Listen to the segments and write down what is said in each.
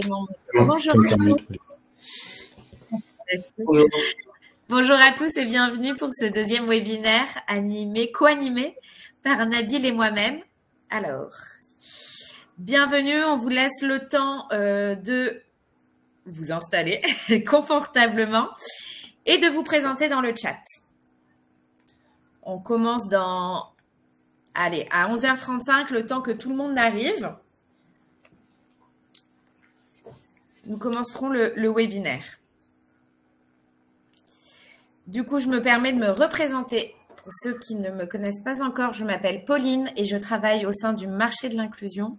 Bonjour. Bonjour. Bonjour à tous et bienvenue pour ce deuxième webinaire co-animé par Nabil et moi-même. Alors, bienvenue, on vous laisse le temps de vous installer confortablement et de vous présenter dans le chat. On commence à 11h35, le temps que tout le monde arrive. Nous commencerons le webinaire. Du coup, je me permets de me représenter. Pour ceux qui ne me connaissent pas encore, je m'appelle Pauline et je travaille au sein du marché de l'inclusion.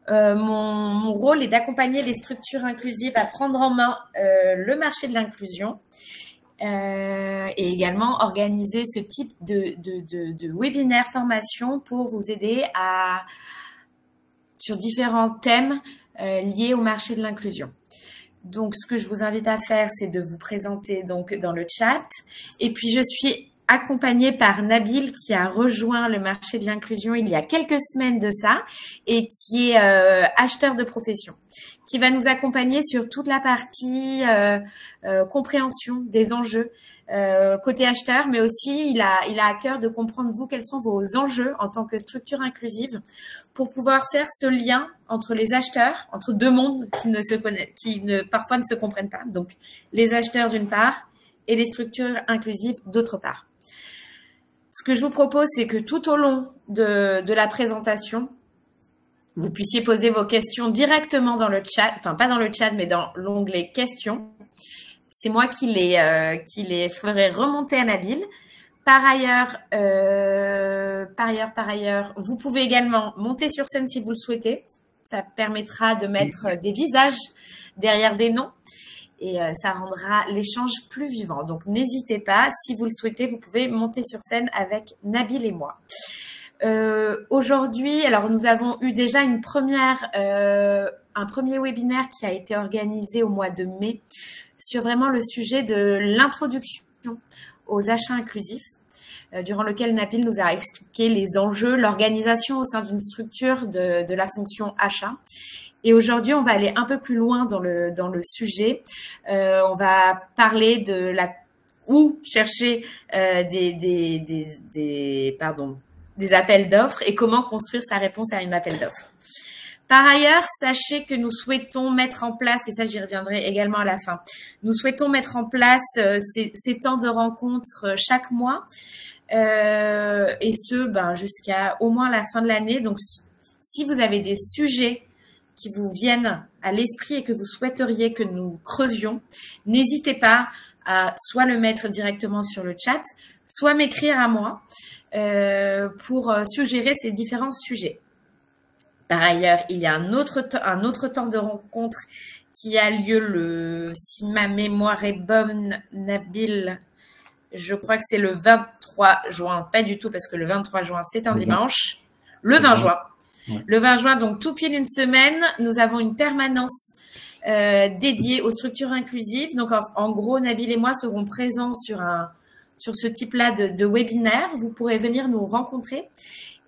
Mon rôle est d'accompagner les structures inclusives à prendre en main le marché de l'inclusion et également organiser ce type de webinaire formation pour vous aider sur différents thèmes liés au marché de l'inclusion. Donc, ce que je vous invite à faire, c'est de vous présenter donc dans le chat. Et puis, je suis accompagnée par Nabil qui a rejoint le marché de l'inclusion il y a quelques semaines de ça et qui est acheteur de profession, qui va nous accompagner sur toute la partie compréhension des enjeux côté acheteur, mais aussi il a à cœur de comprendre vous quels sont vos enjeux en tant que structure inclusive pour pouvoir faire ce lien entre les acheteurs, entre deux mondes parfois ne se comprennent pas. Donc, les acheteurs d'une part et les structures inclusives d'autre part. Ce que je vous propose, c'est que tout au long de la présentation, vous puissiez poser vos questions directement dans le chat, enfin pas dans le chat, mais dans l'onglet questions. C'est moi qui les ferai remonter à Nabil. Par ailleurs, vous pouvez également monter sur scène si vous le souhaitez. Ça permettra de mettre des visages derrière des noms et ça rendra l'échange plus vivant. Donc, n'hésitez pas. Si vous le souhaitez, vous pouvez monter sur scène avec Nabil et moi. Aujourd'hui, alors nous avons eu déjà un premier webinaire qui a été organisé au mois de mai sur vraiment le sujet de l'introduction aux achats inclusifs, durant lequel Nabil nous a expliqué les enjeux, l'organisation au sein d'une structure de la fonction achat. Et aujourd'hui, on va aller un peu plus loin dans le sujet. On va parler où chercher des appels d'offres et comment construire sa réponse à un appel d'offres. Par ailleurs, sachez que nous souhaitons mettre en place, et ça j'y reviendrai également à la fin, nous souhaitons mettre en place ces temps de rencontres chaque mois et ce, jusqu'à au moins la fin de l'année. Donc, si vous avez des sujets qui vous viennent à l'esprit et que vous souhaiteriez que nous creusions, n'hésitez pas à soit le mettre directement sur le chat, soit m'écrire à moi pour suggérer ces différents sujets. Par ailleurs, il y a un autre temps de rencontre qui a lieu si ma mémoire est bonne, Nabil, je crois que c'est le 23 juin, pas du tout parce que le 23 juin, c'est un dimanche, le 20 juin. Ouais. Le 20 juin, donc tout pile une semaine, nous avons une permanence dédiée aux structures inclusives. Donc, en gros, Nabil et moi serons présents sur ce type-là de webinaire. Vous pourrez venir nous rencontrer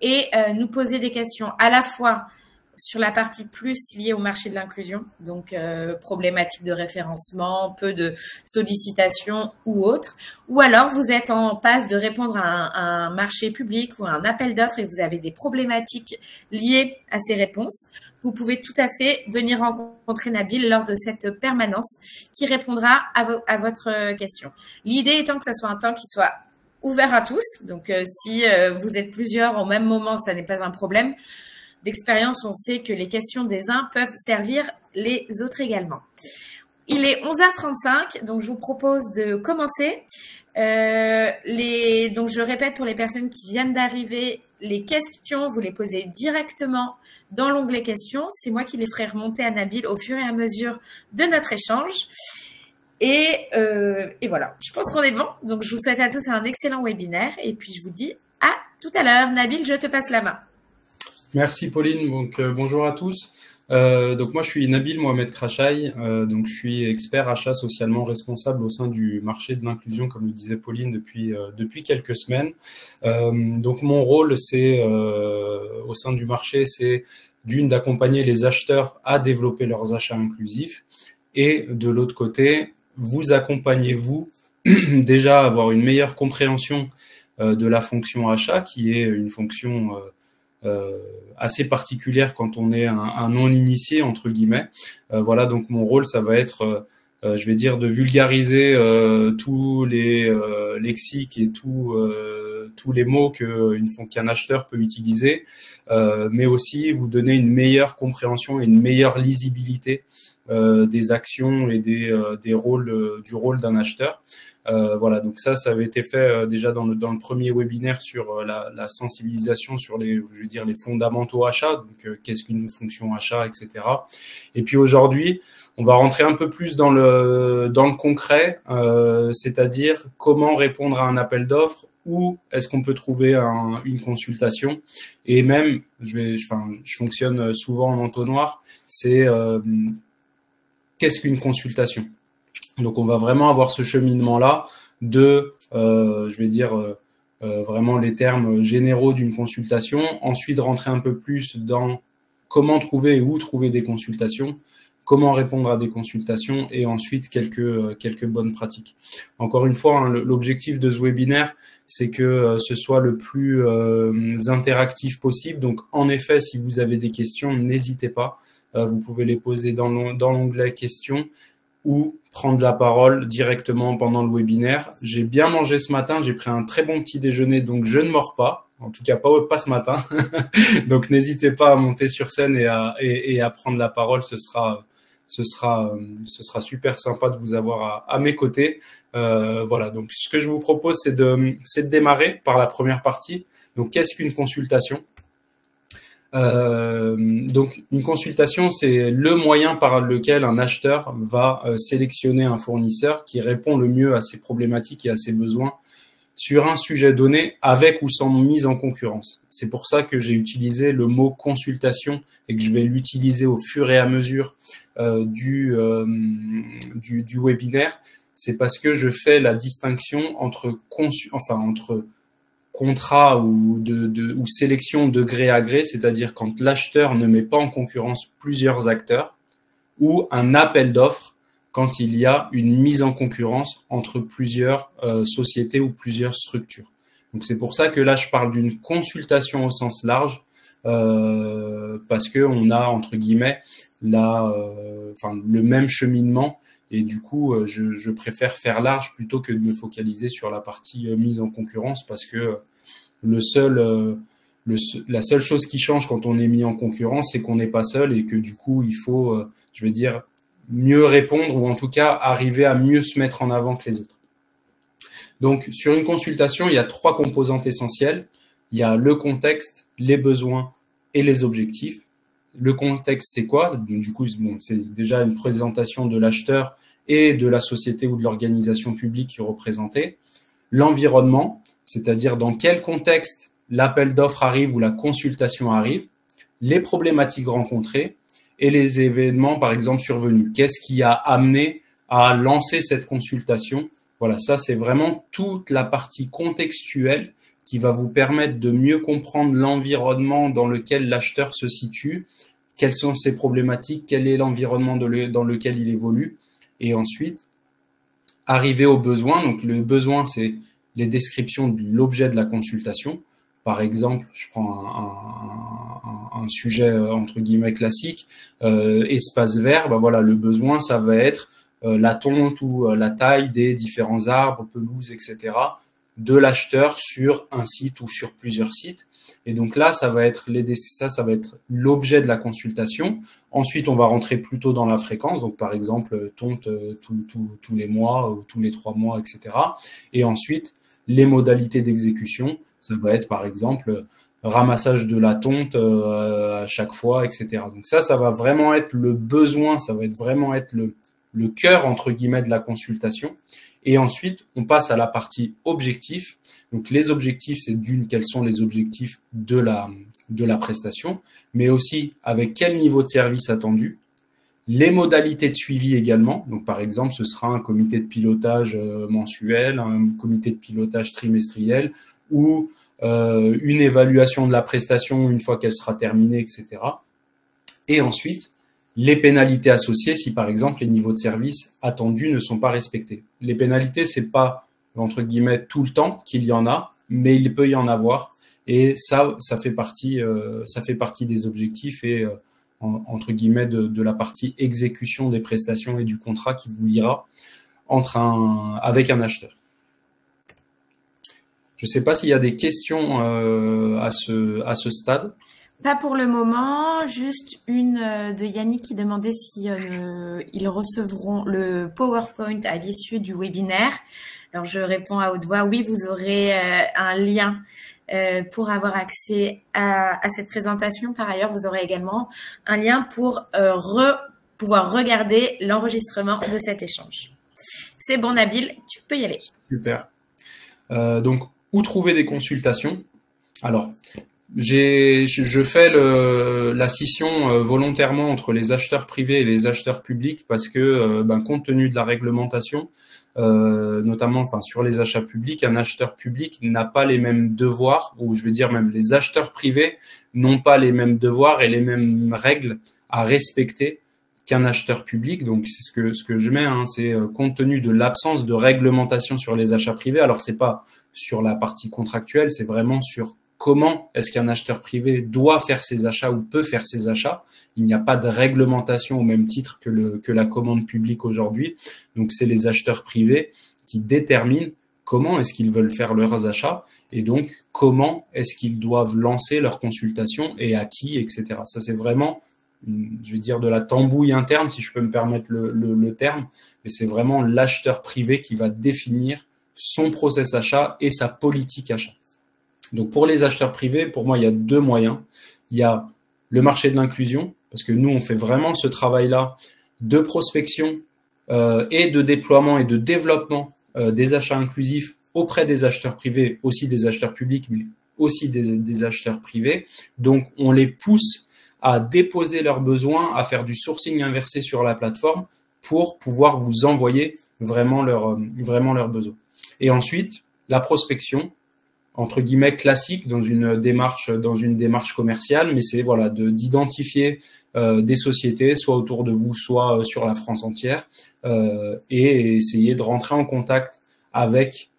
et nous poser des questions à la fois sur la partie plus liée au marché de l'inclusion, donc problématique de référencement, peu de sollicitations ou autre, ou alors vous êtes en passe de répondre à un marché public ou à un appel d'offres et vous avez des problématiques liées à ces réponses. Vous pouvez tout à fait venir rencontrer Nabil lors de cette permanence qui répondra à votre question. L'idée étant que ce soit un temps qui soit ouvert à tous. Donc, si vous êtes plusieurs au même moment, ça n'est pas un problème. D'expérience, on sait que les questions des uns peuvent servir les autres également. Il est 11h35, donc je vous propose de commencer. Donc, je répète pour les personnes qui viennent d'arriver, les questions, vous les posez directement dans l'onglet questions. C'est moi qui les ferai remonter à Nabil au fur et à mesure de notre échange. Et voilà, je pense qu'on est bon. Donc, je vous souhaite à tous un excellent webinaire. Et puis, je vous dis à tout à l'heure. Nabil, je te passe la main. Merci Pauline. Donc, bonjour à tous. Donc moi je suis Nabil Mohamed Krachai, donc je suis expert achat socialement responsable au sein du marché de l'inclusion, comme le disait Pauline, depuis quelques semaines. Donc mon rôle c'est au sein du marché, c'est d'accompagner les acheteurs à développer leurs achats inclusifs, et de l'autre côté, vous accompagnez vous déjà à avoir une meilleure compréhension de la fonction achat, qui est une fonction assez particulière quand on est un non-initié, entre guillemets. Voilà, donc mon rôle, ça va être, je vais dire, de vulgariser tous les lexiques et tous les mots qu'un acheteur peut utiliser, mais aussi vous donner une meilleure compréhension et une meilleure lisibilité des actions et des rôles, du rôle d'un acheteur. Voilà, donc ça avait été fait déjà dans le premier webinaire sur la sensibilisation sur je vais dire, les fondamentaux achats, donc qu'est-ce qu'une fonction achat, etc. Et puis aujourd'hui, on va rentrer un peu plus dans le concret, c'est-à-dire comment répondre à un appel d'offres, où est-ce qu'on peut trouver une consultation, et même, je fonctionne souvent en entonnoir, c'est qu'est-ce qu'une consultation. Donc on va vraiment avoir ce cheminement-là de, je vais dire, vraiment les termes généraux d'une consultation, ensuite rentrer un peu plus dans comment trouver et où trouver des consultations, comment répondre à des consultations, et ensuite quelques bonnes pratiques. Encore une fois, hein, l'objectif de ce webinaire, c'est que ce soit le plus interactif possible. Donc en effet, si vous avez des questions, n'hésitez pas. Vous pouvez les poser dans l'onglet questions, ou prendre la parole directement pendant le webinaire. J'ai bien mangé ce matin, j'ai pris un très bon petit déjeuner, donc je ne mords pas, en tout cas pas ce matin. Donc n'hésitez pas à monter sur scène et à prendre la parole, ce sera super sympa de vous avoir à mes côtés. Voilà, donc ce que je vous propose, c'est de démarrer par la première partie. Donc qu'est-ce qu'une consultation ? Donc une consultation, c'est le moyen par lequel un acheteur va sélectionner un fournisseur qui répond le mieux à ses problématiques et à ses besoins sur un sujet donné, avec ou sans mise en concurrence. C'est pour ça que j'ai utilisé le mot consultation et que je vais l'utiliser au fur et à mesure du webinaire. C'est parce que je fais la distinction entre contrat ou sélection de gré à gré, c'est-à-dire quand l'acheteur ne met pas en concurrence plusieurs acteurs, ou un appel d'offres quand il y a une mise en concurrence entre plusieurs sociétés ou plusieurs structures. Donc c'est pour ça que là je parle d'une consultation au sens large, parce que on a entre guillemets le même cheminement, et du coup je préfère faire large plutôt que de me focaliser sur la partie mise en concurrence, parce que la seule chose qui change quand on est mis en concurrence, c'est qu'on n'est pas seul, et que du coup il faut, je vais dire, mieux répondre, ou en tout cas arriver à mieux se mettre en avant que les autres. Donc sur une consultation, il y a 3 composantes essentielles. Il y a le contexte, les besoins et les objectifs. Le contexte, c'est quoi? Du coup, c'est déjà une présentation de l'acheteur et de la société ou de l'organisation publique qui est représentée. L'environnement, c'est-à-dire dans quel contexte l'appel d'offres arrive ou la consultation arrive. Les problématiques rencontrées et les événements, par exemple, survenus. Qu'est-ce qui a amené à lancer cette consultation? Voilà, ça, c'est vraiment toute la partie contextuelle qui va vous permettre de mieux comprendre l'environnement dans lequel l'acheteur se situe, quelles sont ses problématiques, quel est l'environnement dans lequel il évolue, et ensuite arriver aux besoins. Donc le besoin, c'est les descriptions de l'objet de la consultation. Par exemple, je prends un sujet entre guillemets classique, espace vert. Ben voilà, le besoin, ça va être la tonte ou la taille des différents arbres, pelouses, etc. de l'acheteur sur un site ou sur plusieurs sites. Et donc là, ça va être l'objet de la consultation. Ensuite, on va rentrer plutôt dans la fréquence. Donc, par exemple, tonte tous les mois ou tous les 3 mois, etc. Et ensuite, les modalités d'exécution. Ça va être, par exemple, ramassage de la tonte à chaque fois, etc. Donc ça va vraiment être le besoin. Ça va vraiment être le cœur, entre guillemets, de la consultation. Et ensuite, on passe à la partie objectifs. Donc, les objectifs, c'est d'une, quels sont les objectifs de la prestation, mais aussi avec quel niveau de service attendu, les modalités de suivi également. Donc, par exemple, ce sera un comité de pilotage mensuel, un comité de pilotage trimestriel ou une évaluation de la prestation une fois qu'elle sera terminée, etc. Et ensuite, les pénalités associées si, par exemple, les niveaux de service attendus ne sont pas respectés. Les pénalités, c'est pas, entre guillemets, tout le temps qu'il y en a, mais il peut y en avoir. Et ça fait partie des objectifs et, entre guillemets, de la partie exécution des prestations et du contrat qui vous liera avec un acheteur. Je ne sais pas s'il y a des questions à ce stade. Pas pour le moment, juste une de Yannick qui demandait si ils recevront le PowerPoint à l'issue du webinaire. Alors je réponds à haute voix, oui, vous aurez un lien pour avoir accès à cette présentation. Par ailleurs, vous aurez également un lien pour pouvoir regarder l'enregistrement de cet échange. C'est bon, Nabil, tu peux y aller. Super. Donc, où trouver des consultations? Alors, je fais la scission volontairement entre les acheteurs privés et les acheteurs publics parce que, compte tenu de la réglementation, notamment sur les achats publics, un acheteur public n'a pas les mêmes devoirs, ou je veux dire même les acheteurs privés n'ont pas les mêmes devoirs et les mêmes règles à respecter qu'un acheteur public. Donc c'est ce que je mets, c'est compte tenu de l'absence de réglementation sur les achats privés. Alors c'est pas sur la partie contractuelle, c'est vraiment sur comment est-ce qu'un acheteur privé doit faire ses achats ou peut faire ses achats. Il n'y a pas de réglementation au même titre que la commande publique aujourd'hui. Donc, c'est les acheteurs privés qui déterminent comment est-ce qu'ils veulent faire leurs achats et donc comment est-ce qu'ils doivent lancer leur consultation et à qui, etc. Ça, c'est vraiment, je vais dire, de la tambouille interne, si je peux me permettre le terme, mais c'est vraiment l'acheteur privé qui va définir son process achat et sa politique achat. Donc, pour les acheteurs privés, pour moi, il y a deux moyens. Il y a le marché de l'inclusion, parce que nous, on fait vraiment ce travail-là de prospection et de déploiement et de développement des achats inclusifs auprès des acheteurs privés, aussi des acheteurs publics, mais aussi des acheteurs privés. Donc, on les pousse à déposer leurs besoins, à faire du sourcing inversé sur la plateforme pour pouvoir vous envoyer vraiment leurs besoins. Et ensuite, la prospection, entre guillemets classique dans une démarche commerciale, mais c'est voilà d'identifier des sociétés soit autour de vous, soit sur la France entière, et essayer de rentrer en contact avec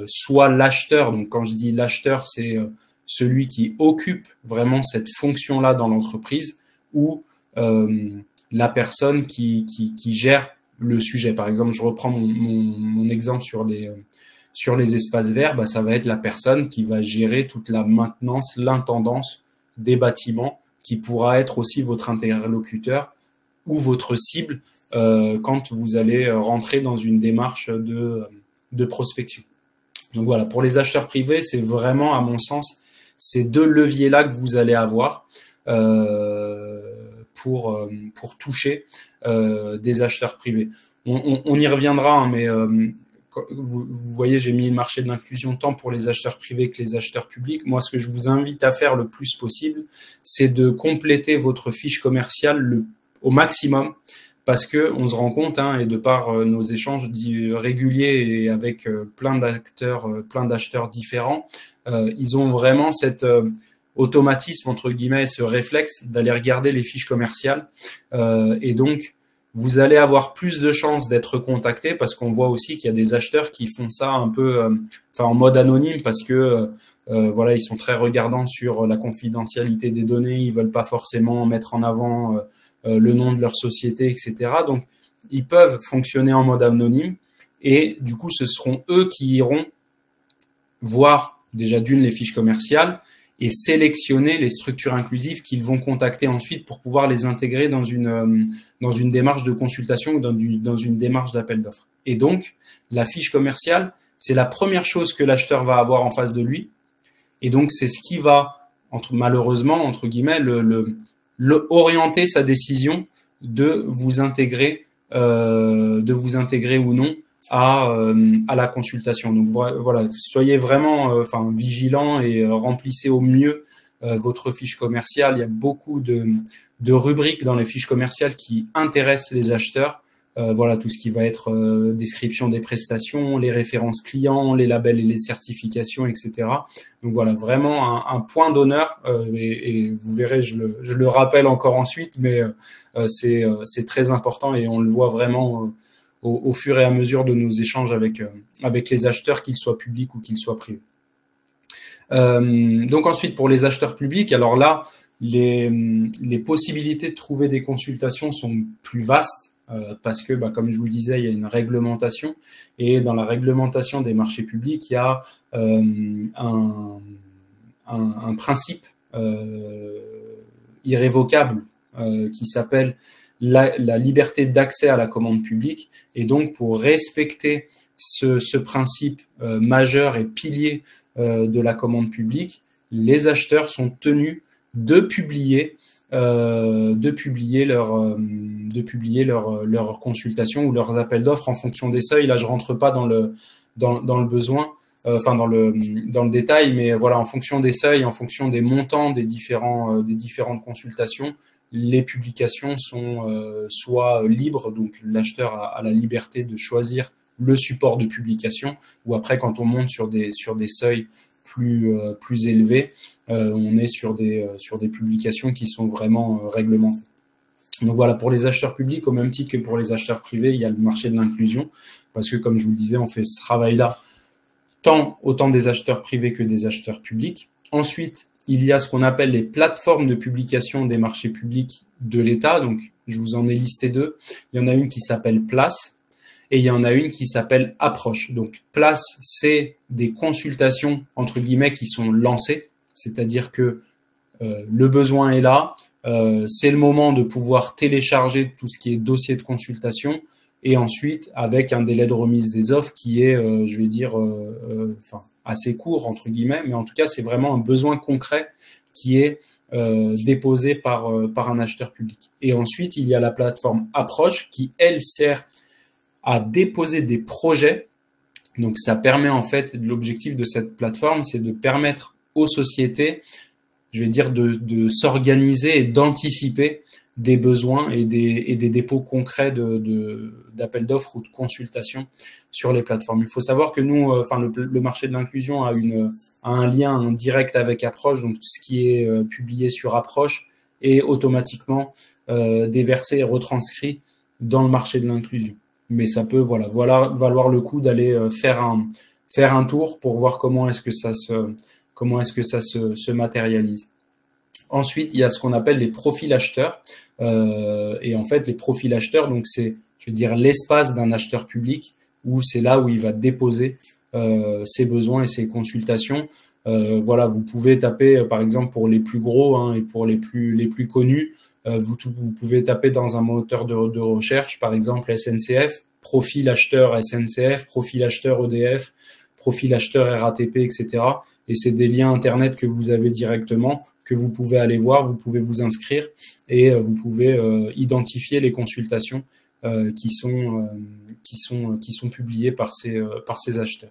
soit l'acheteur. Donc quand je dis l'acheteur, c'est celui qui occupe vraiment cette fonction-là dans l'entreprise, ou la personne qui gère le sujet. Par exemple, je reprends mon exemple sur les espaces verts, ça va être la personne qui va gérer toute la maintenance, l'intendance des bâtiments, qui pourra être aussi votre interlocuteur ou votre cible quand vous allez rentrer dans une démarche de prospection. Donc voilà, pour les acheteurs privés, c'est vraiment, à mon sens, ces deux leviers-là que vous allez avoir pour toucher des acheteurs privés. On y reviendra, mais vous voyez, j'ai mis le marché de l'inclusion tant pour les acheteurs privés que les acheteurs publics. Moi, ce que je vous invite à faire le plus possible, c'est de compléter votre fiche commerciale au maximum, parce que on se rend compte, et de par nos échanges réguliers et avec plein d'acheteurs différents, ils ont vraiment cet automatisme, entre guillemets, ce réflexe d'aller regarder les fiches commerciales, et donc vous allez avoir plus de chances d'être contacté, parce qu'on voit aussi qu'il y a des acheteurs qui font ça un peu en mode anonyme, parce que voilà, ils sont très regardants sur la confidentialité des données, ils veulent pas forcément mettre en avant le nom de leur société, etc. Donc, ils peuvent fonctionner en mode anonyme, et du coup, ce seront eux qui iront voir déjà d'une les fiches commerciales et sélectionner les structures inclusives qu'ils vont contacter ensuite pour pouvoir les intégrer dans une démarche de consultation ou dans une démarche d'appel d'offres. Et donc, la fiche commerciale, c'est la première chose que l'acheteur va avoir en face de lui. Et donc, c'est ce qui va, malheureusement, entre guillemets, orienter sa décision de vous intégrer de vous intégrer ou non à la consultation. Donc voilà, soyez vraiment vigilants et remplissez au mieux votre fiche commerciale. Il y a beaucoup de rubriques dans les fiches commerciales qui intéressent les acheteurs. Voilà, tout ce qui va être description des prestations, les références clients, les labels et les certifications, etc. Donc voilà, vraiment un point d'honneur et vous verrez, je le rappelle encore ensuite, mais c'est très important et on le voit vraiment au fur et à mesure de nos échanges avec les acheteurs, qu'ils soient publics ou qu'ils soient privés. Donc ensuite, pour les acheteurs publics, alors là, les possibilités de trouver des consultations sont plus vastes. Parce que, comme je vous le disais, il y a une réglementation et dans la réglementation des marchés publics, il y a un principe irrévocable qui s'appelle la liberté d'accès à la commande publique. Et donc, pour respecter ce principe majeur et pilier de la commande publique, les acheteurs sont tenus de publier leur consultation ou leurs appels d'offres en fonction des seuils. Là, je rentre pas dans le besoin, dans le détail, mais voilà, en fonction des seuils, en fonction des montants des différentes consultations, les publications sont soit libres, donc l'acheteur a la liberté de choisir le support de publication, ou après, quand on monte sur des seuils plus élevés, on est sur des publications qui sont vraiment réglementées. Donc voilà, pour les acheteurs publics, au même titre que pour les acheteurs privés, il y a le marché de l'inclusion, parce que comme je vous le disais, on fait ce travail-là autant des acheteurs privés que des acheteurs publics. Ensuite, il y a ce qu'on appelle les plateformes de publication des marchés publics de l'État. Donc, je vous en ai listé deux. Il y en a une qui s'appelle Place et il y en a une qui s'appelle Approche. Donc, Place, c'est des consultations, entre guillemets, qui sont lancées. C'est-à-dire que le besoin est là. C'est le moment de pouvoir télécharger tout ce qui est dossier de consultation et ensuite avec un délai de remise des offres qui est, je vais dire, assez court, entre guillemets, mais en tout cas, c'est vraiment un besoin concret qui est déposé par un acheteur public. Et ensuite, il y a la plateforme Approche qui, elle, sert à déposer des projets. Donc, ça permet en fait, l'objectif de cette plateforme, c'est de permettre aux sociétés, je vais dire, de s'organiser et d'anticiper des besoins et des dépôts concrets d'appels d'offres ou de consultations sur les plateformes. Il faut savoir que nous, le marché de l'inclusion a un lien direct avec Approche, donc tout ce qui est publié sur Approche est automatiquement déversé et retranscrit dans le marché de l'inclusion. Mais ça peut valoir le coup d'aller faire un tour pour voir comment est-ce que ça se matérialise. Ensuite, il y a ce qu'on appelle les profils acheteurs. Et en fait, les profils acheteurs, donc c'est, je veux dire, l'espace d'un acheteur public où c'est là où il va déposer ses besoins et ses consultations. Voilà, vous pouvez taper, par exemple, pour les plus gros et pour les plus connus, vous pouvez taper dans un moteur de recherche, par exemple SNCF, profil acheteur SNCF, profil acheteur EDF, profil acheteur RATP, etc. Et c'est des liens Internet que vous avez directement, que vous pouvez aller voir, vous pouvez vous inscrire et vous pouvez identifier les consultations qui sont publiées par ces acheteurs.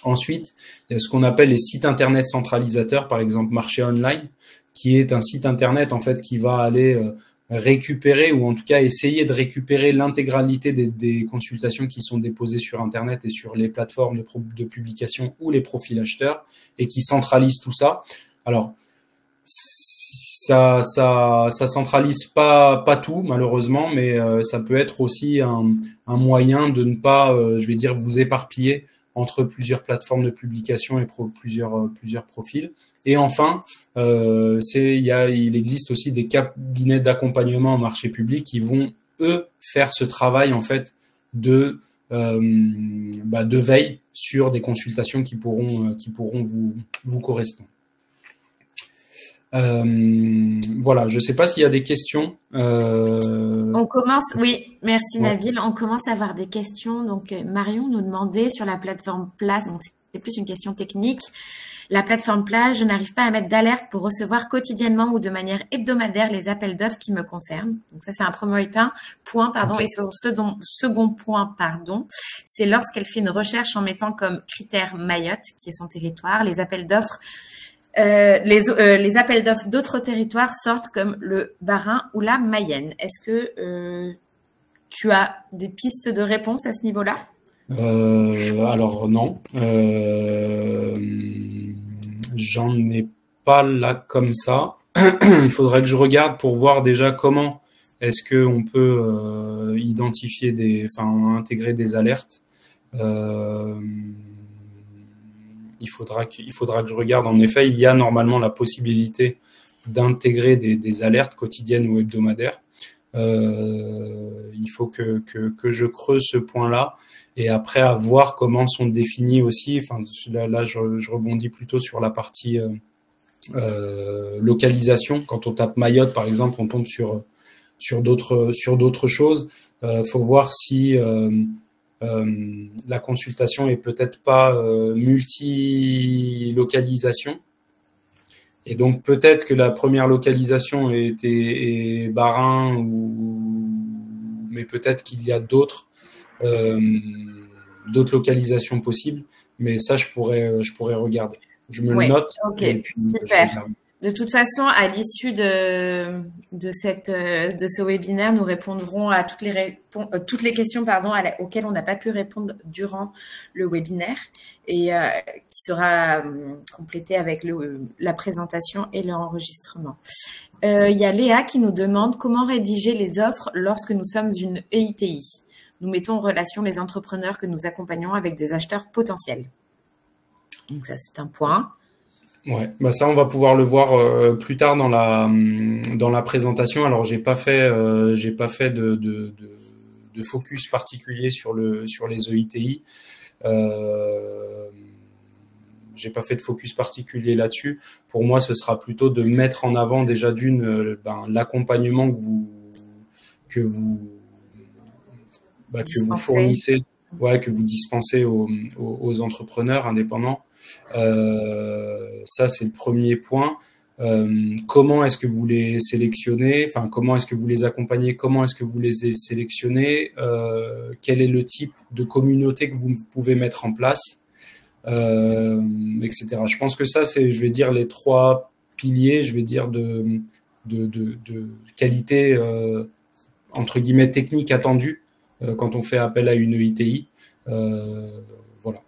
Ensuite, il y a ce qu'on appelle les sites Internet centralisateurs, par exemple Marché Online, qui est un site Internet en fait qui va aller récupérer ou en tout cas essayer de récupérer l'intégralité des consultations qui sont déposées sur Internet et sur les plateformes de publication ou les profils acheteurs et qui centralise tout ça. Alors, ça centralise pas tout malheureusement, mais ça peut être aussi un moyen de ne pas, je vais dire, vous éparpiller entre plusieurs plateformes de publication et plusieurs profils. Et enfin, il existe aussi des cabinets d'accompagnement en marché public qui vont eux faire ce travail en fait de veille sur des consultations qui pourront vous correspondre. Voilà, je ne sais pas s'il y a des questions. On commence, oui, merci Nabil. On commence à avoir des questions. Donc Marion nous demandait sur la plateforme Place, donc c'est plus une question technique. La plateforme plage, je n'arrive pas à mettre d'alerte pour recevoir quotidiennement ou de manière hebdomadaire les appels d'offres qui me concernent. Donc ça, c'est un premier point, pardon. Ok. Et sur ce second point, pardon, c'est lorsqu'elle fait une recherche en mettant comme critère Mayotte, qui est son territoire, les appels d'offres. Les appels d'offres d'autres territoires sortent comme le Bas-Rhin ou la Mayenne. Est-ce que tu as des pistes de réponse à ce niveau-là? Alors non, j'en ai pas là comme ça. Il faudrait que je regarde pour voir déjà comment est-ce que on peut identifier intégrer des alertes. Il faudra que je regarde. En effet, il y a normalement la possibilité d'intégrer des alertes quotidiennes ou hebdomadaires. Il faut que je creuse ce point-là. Et après, à voir comment sont définis aussi. Enfin, là je rebondis plutôt sur la partie localisation. Quand on tape Mayotte, par exemple, on tombe sur d'autres choses. Faut voir si la consultation est peut-être pas multi-localisation. Et donc peut-être que la première localisation est Bas-Rhin mais peut-être qu'il y a d'autres localisations possibles, mais ça je pourrais regarder. Je me le note. Ok, et puis, super. De toute façon, à l'issue de ce webinaire, nous répondrons à toutes les questions auxquelles on n'a pas pu répondre durant le webinaire et qui sera complété avec la présentation et l'enregistrement. Il y a Léa qui nous demande comment rédiger les offres lorsque nous sommes une EITI. Nous mettons en relation les entrepreneurs que nous accompagnons avec des acheteurs potentiels. Donc ça, c'est un point. Ouais, bah ça on va pouvoir le voir plus tard dans la présentation. Alors j'ai pas fait de focus particulier sur les EITI. J'ai pas fait de focus particulier là-dessus. Pour moi, ce sera plutôt de mettre en avant déjà l'accompagnement que vous fournissez, que vous dispensez aux entrepreneurs indépendants. Ça, c'est le premier point. Comment est-ce que vous les sélectionnez? Enfin, comment est-ce que vous les accompagnez? Comment est-ce que vous les sélectionnez? Quel est le type de communauté que vous pouvez mettre en place, etc. Je pense que ça, c'est, je vais dire, les trois piliers, je vais dire, de qualité, entre guillemets, technique attendue quand on fait appel à une EITI. Voilà.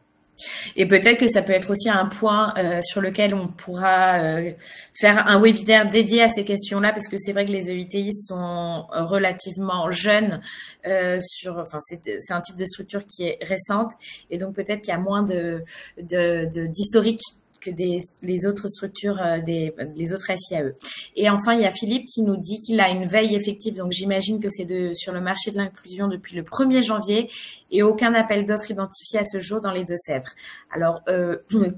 Et peut-être que ça peut être aussi un point sur lequel on pourra faire un webinaire dédié à ces questions-là, parce que c'est vrai que les EITI sont relativement jeunes. C'est un type de structure qui est récente, et donc peut-être qu'il y a moins d'historique que les autres structures, les autres SIAE. Et enfin, il y a Philippe qui nous dit qu'il a une veille effective, donc j'imagine que c'est sur le marché de l'inclusion depuis le 1er janvier et aucun appel d'offres identifié à ce jour dans les Deux-Sèvres. Alors,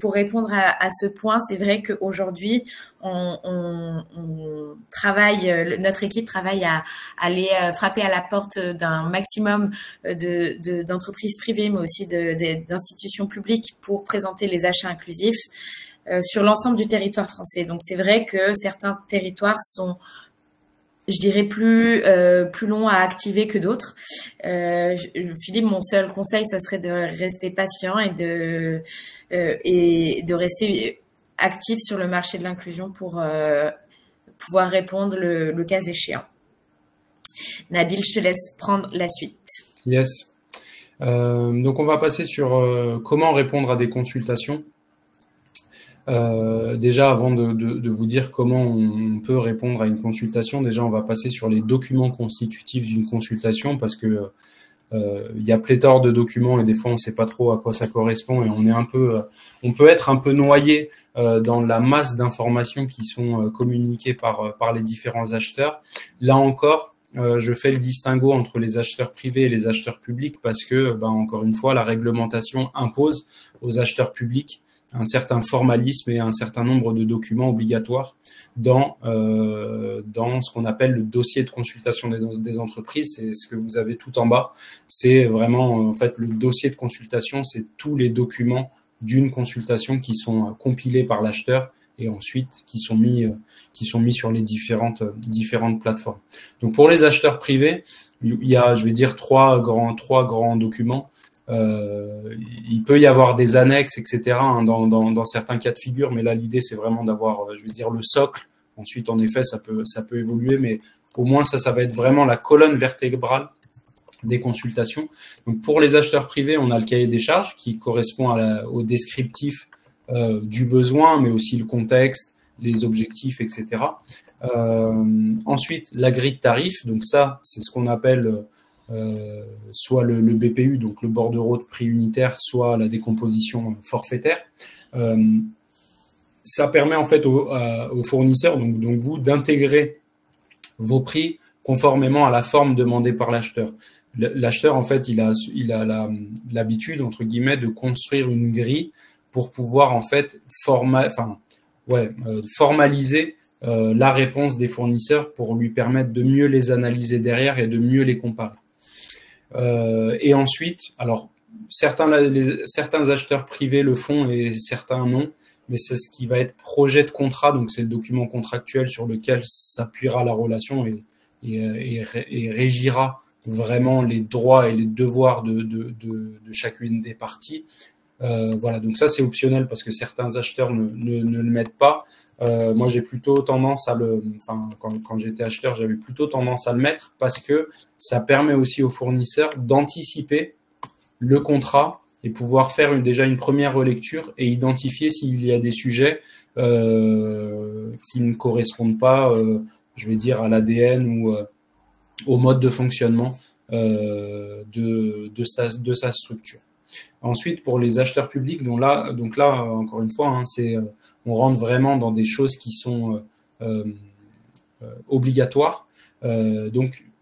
pour répondre à ce point, c'est vrai qu'aujourd'hui, on travaille, notre équipe travaille à aller frapper à la porte d'un maximum d'entreprises privées, mais aussi d'institutions publiques pour présenter les achats inclusifs sur l'ensemble du territoire français. Donc, c'est vrai que certains territoires sont, je dirais, plus longs à activer que d'autres. Philippe, mon seul conseil, ça serait de rester patient et de rester actif sur le marché de l'inclusion pour pouvoir répondre le cas échéant. Nabil, je te laisse prendre la suite. Yes. Donc, on va passer sur comment répondre à des consultations. Déjà, avant de vous dire comment on peut répondre à une consultation, déjà, on va passer sur les documents constitutifs d'une consultation, parce que il y a pléthore de documents et des fois, on ne sait pas trop à quoi ça correspond et on peut être un peu noyé dans la masse d'informations qui sont communiquées par les différents acheteurs. Là encore, je fais le distinguo entre les acheteurs privés et les acheteurs publics parce que, encore une fois, la réglementation impose aux acheteurs publics un certain formalisme et un certain nombre de documents obligatoires dans ce qu'on appelle le dossier de consultation des entreprises. C'est ce que vous avez tout en bas. C'est vraiment, en fait, le dossier de consultation, c'est tous les documents d'une consultation qui sont compilés par l'acheteur et ensuite qui sont mis sur les différentes plateformes. Donc pour les acheteurs privés, il y a, je vais dire, trois grands documents. Il peut y avoir des annexes, etc. Dans certains cas de figure, mais là l'idée c'est vraiment d'avoir, je vais dire, le socle. Ensuite, en effet, ça peut évoluer, mais au moins ça va être vraiment la colonne vertébrale des consultations. Donc pour les acheteurs privés, on a le cahier des charges qui correspond au descriptif du besoin, mais aussi le contexte, les objectifs, etc. Ensuite, la grille de tarifs. Donc ça, c'est ce qu'on appelle soit le BPU, donc le bordereau de prix unitaire, soit la décomposition forfaitaire. Ça permet en fait aux fournisseurs, donc vous, d'intégrer vos prix conformément à la forme demandée par l'acheteur. L'acheteur, en fait, il a l'habitude, entre guillemets, de construire une grille pour pouvoir en fait formaliser la réponse des fournisseurs pour lui permettre de mieux les analyser derrière et de mieux les comparer. Et ensuite, alors certains acheteurs privés le font et certains non, mais c'est ce qui va être projet de contrat, donc c'est le document contractuel sur lequel s'appuiera la relation et régira vraiment les droits et les devoirs de chacune des parties. Voilà, donc ça c'est optionnel parce que certains acheteurs ne le mettent pas. Moi j'ai plutôt tendance quand j'étais acheteur, j'avais plutôt tendance à le mettre parce que ça permet aussi aux fournisseurs d'anticiper le contrat et pouvoir faire déjà une première relecture et identifier s'il y a des sujets qui ne correspondent pas, je vais dire, à l'ADN ou au mode de fonctionnement de sa structure. Ensuite, pour les acheteurs publics, donc là encore une fois, on rentre vraiment dans des choses qui sont obligatoires.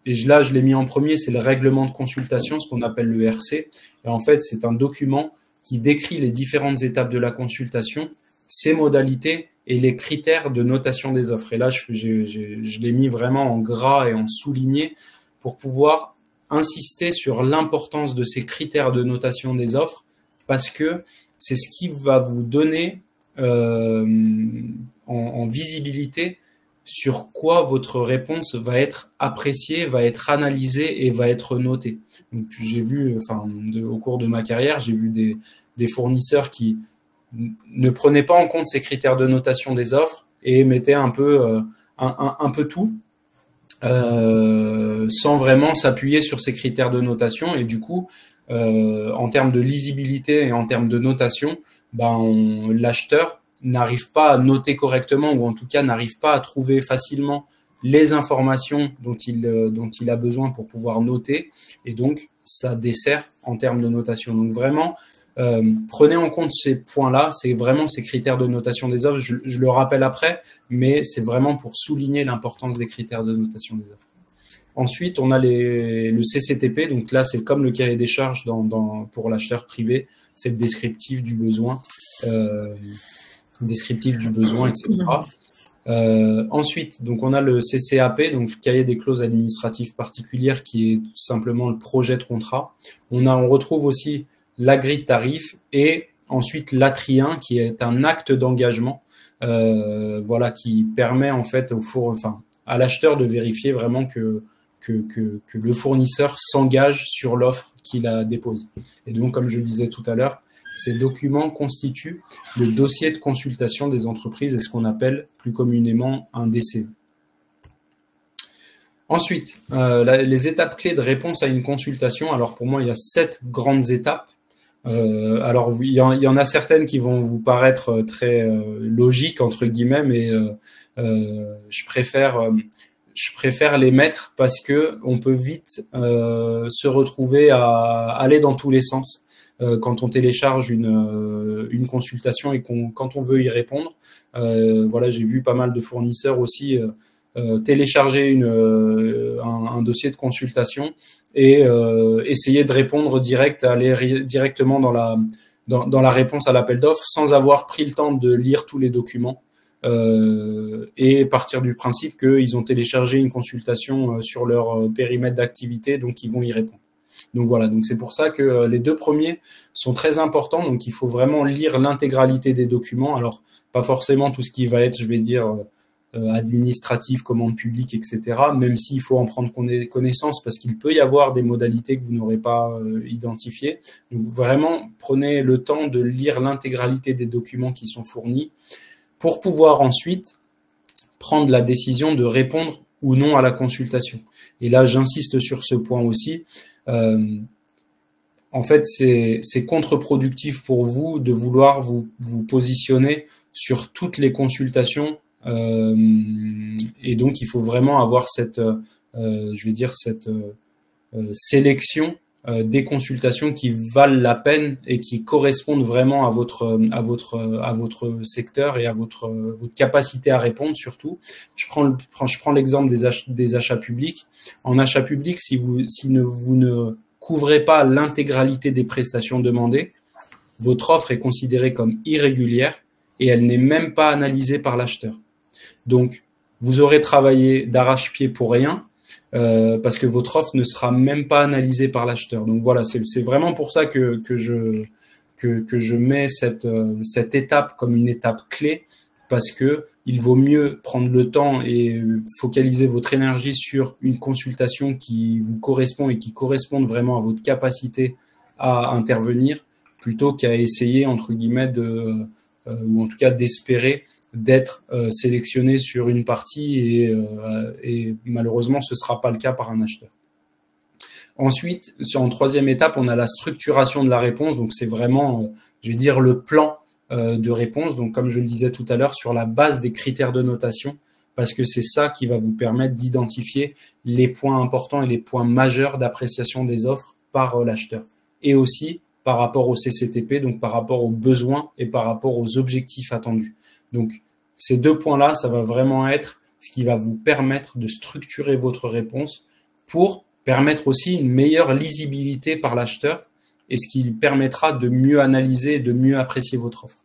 Et là, je l'ai mis en premier, c'est le règlement de consultation, ce qu'on appelle le RC. Et en fait, c'est un document qui décrit les différentes étapes de la consultation, ses modalités et les critères de notation des offres. Et là, je l'ai mis vraiment en gras et en souligné pour pouvoir insister sur l'importance de ces critères de notation des offres parce que c'est ce qui va vous donner en visibilité sur quoi votre réponse va être appréciée, va être analysée et va être notée. Donc, j'ai vu, au cours de ma carrière, j'ai vu des fournisseurs qui ne prenaient pas en compte ces critères de notation des offres et mettaient un peu tout, sans vraiment s'appuyer sur ces critères de notation. Et du coup, en termes de lisibilité et en termes de notation, l'acheteur n'arrive pas à noter correctement ou en tout cas n'arrive pas à trouver facilement les informations dont il a besoin pour pouvoir noter et donc ça dessert en termes de notation. Donc vraiment, prenez en compte ces points-là, c'est vraiment ces critères de notation des offres, je le rappelle après, mais c'est vraiment pour souligner l'importance des critères de notation des offres. Ensuite, on a le CCTP, donc là c'est comme le cahier des charges pour l'acheteur privé, c'est le descriptif du besoin, etc. Ensuite, donc on a le CCAP, donc cahier des clauses administratives particulières, qui est simplement le projet de contrat. On retrouve aussi la grille de tarifs et ensuite l'ATRI1, qui est un acte d'engagement, qui permet en fait à l'acheteur de vérifier vraiment que le fournisseur s'engage sur l'offre qu'il a déposée. Et donc, comme je le disais tout à l'heure, ces documents constituent le dossier de consultation des entreprises et ce qu'on appelle plus communément un DCE. Ensuite, les étapes clés de réponse à une consultation. Alors pour moi, il y a 7 grandes étapes. Alors il y en a certaines qui vont vous paraître très logiques entre guillemets, mais je préfère les mettre parce que on peut vite se retrouver à aller dans tous les sens. Quand on télécharge une consultation et quand on veut y répondre. J'ai vu pas mal de fournisseurs aussi télécharger un dossier de consultation et essayer de répondre aller directement dans la réponse à l'appel d'offres sans avoir pris le temps de lire tous les documents et partir du principe qu'ils ont téléchargé une consultation sur leur périmètre d'activité, donc ils vont y répondre. Donc voilà, donc c'est pour ça que les 2 premiers sont très importants. Donc il faut vraiment lire l'intégralité des documents. Alors pas forcément tout ce qui va être, je vais dire, administratif, commande publique, etc. Même s'il faut en prendre connaissance parce qu'il peut y avoir des modalités que vous n'aurez pas identifiées. Donc vraiment, prenez le temps de lire l'intégralité des documents qui sont fournis pour pouvoir ensuite prendre la décision de répondre ou non à la consultation. Et là, j'insiste sur ce point aussi. En fait, c'est contre-productif pour vous de vouloir vous positionner sur toutes les consultations. Et donc, il faut vraiment avoir cette, je vais dire, cette sélection des consultations qui valent la peine et qui correspondent vraiment à votre secteur et à votre capacité à répondre surtout. Je prends l'exemple des achats publics. En achat public, si vous ne couvrez pas l'intégralité des prestations demandées, votre offre est considérée comme irrégulière et elle n'est même pas analysée par l'acheteur. Donc, vous aurez travaillé d'arrache-pied pour rien parce que votre offre ne sera même pas analysée par l'acheteur. Donc voilà, c'est vraiment pour ça que je mets cette étape comme une étape clé, parce que il vaut mieux prendre le temps et focaliser votre énergie sur une consultation qui vous correspond et qui corresponde vraiment à votre capacité à intervenir, plutôt qu'à essayer, entre guillemets, ou en tout cas d'espérer d'être sélectionné sur une partie et malheureusement ce ne sera pas le cas par un acheteur. Ensuite, en 3e étape, on a la structuration de la réponse. Donc c'est vraiment, je vais dire, le plan de réponse. Donc comme je le disais tout à l'heure, sur la base des critères de notation, parce que c'est ça qui va vous permettre d'identifier les points importants et les points majeurs d'appréciation des offres par l'acheteur. Et aussi par rapport au CCTP, donc par rapport aux besoins et par rapport aux objectifs attendus. Donc, ces 2 points-là, ça va vraiment être ce qui va vous permettre de structurer votre réponse pour permettre aussi une meilleure lisibilité par l'acheteur et ce qui permettra de mieux analyser et de mieux apprécier votre offre.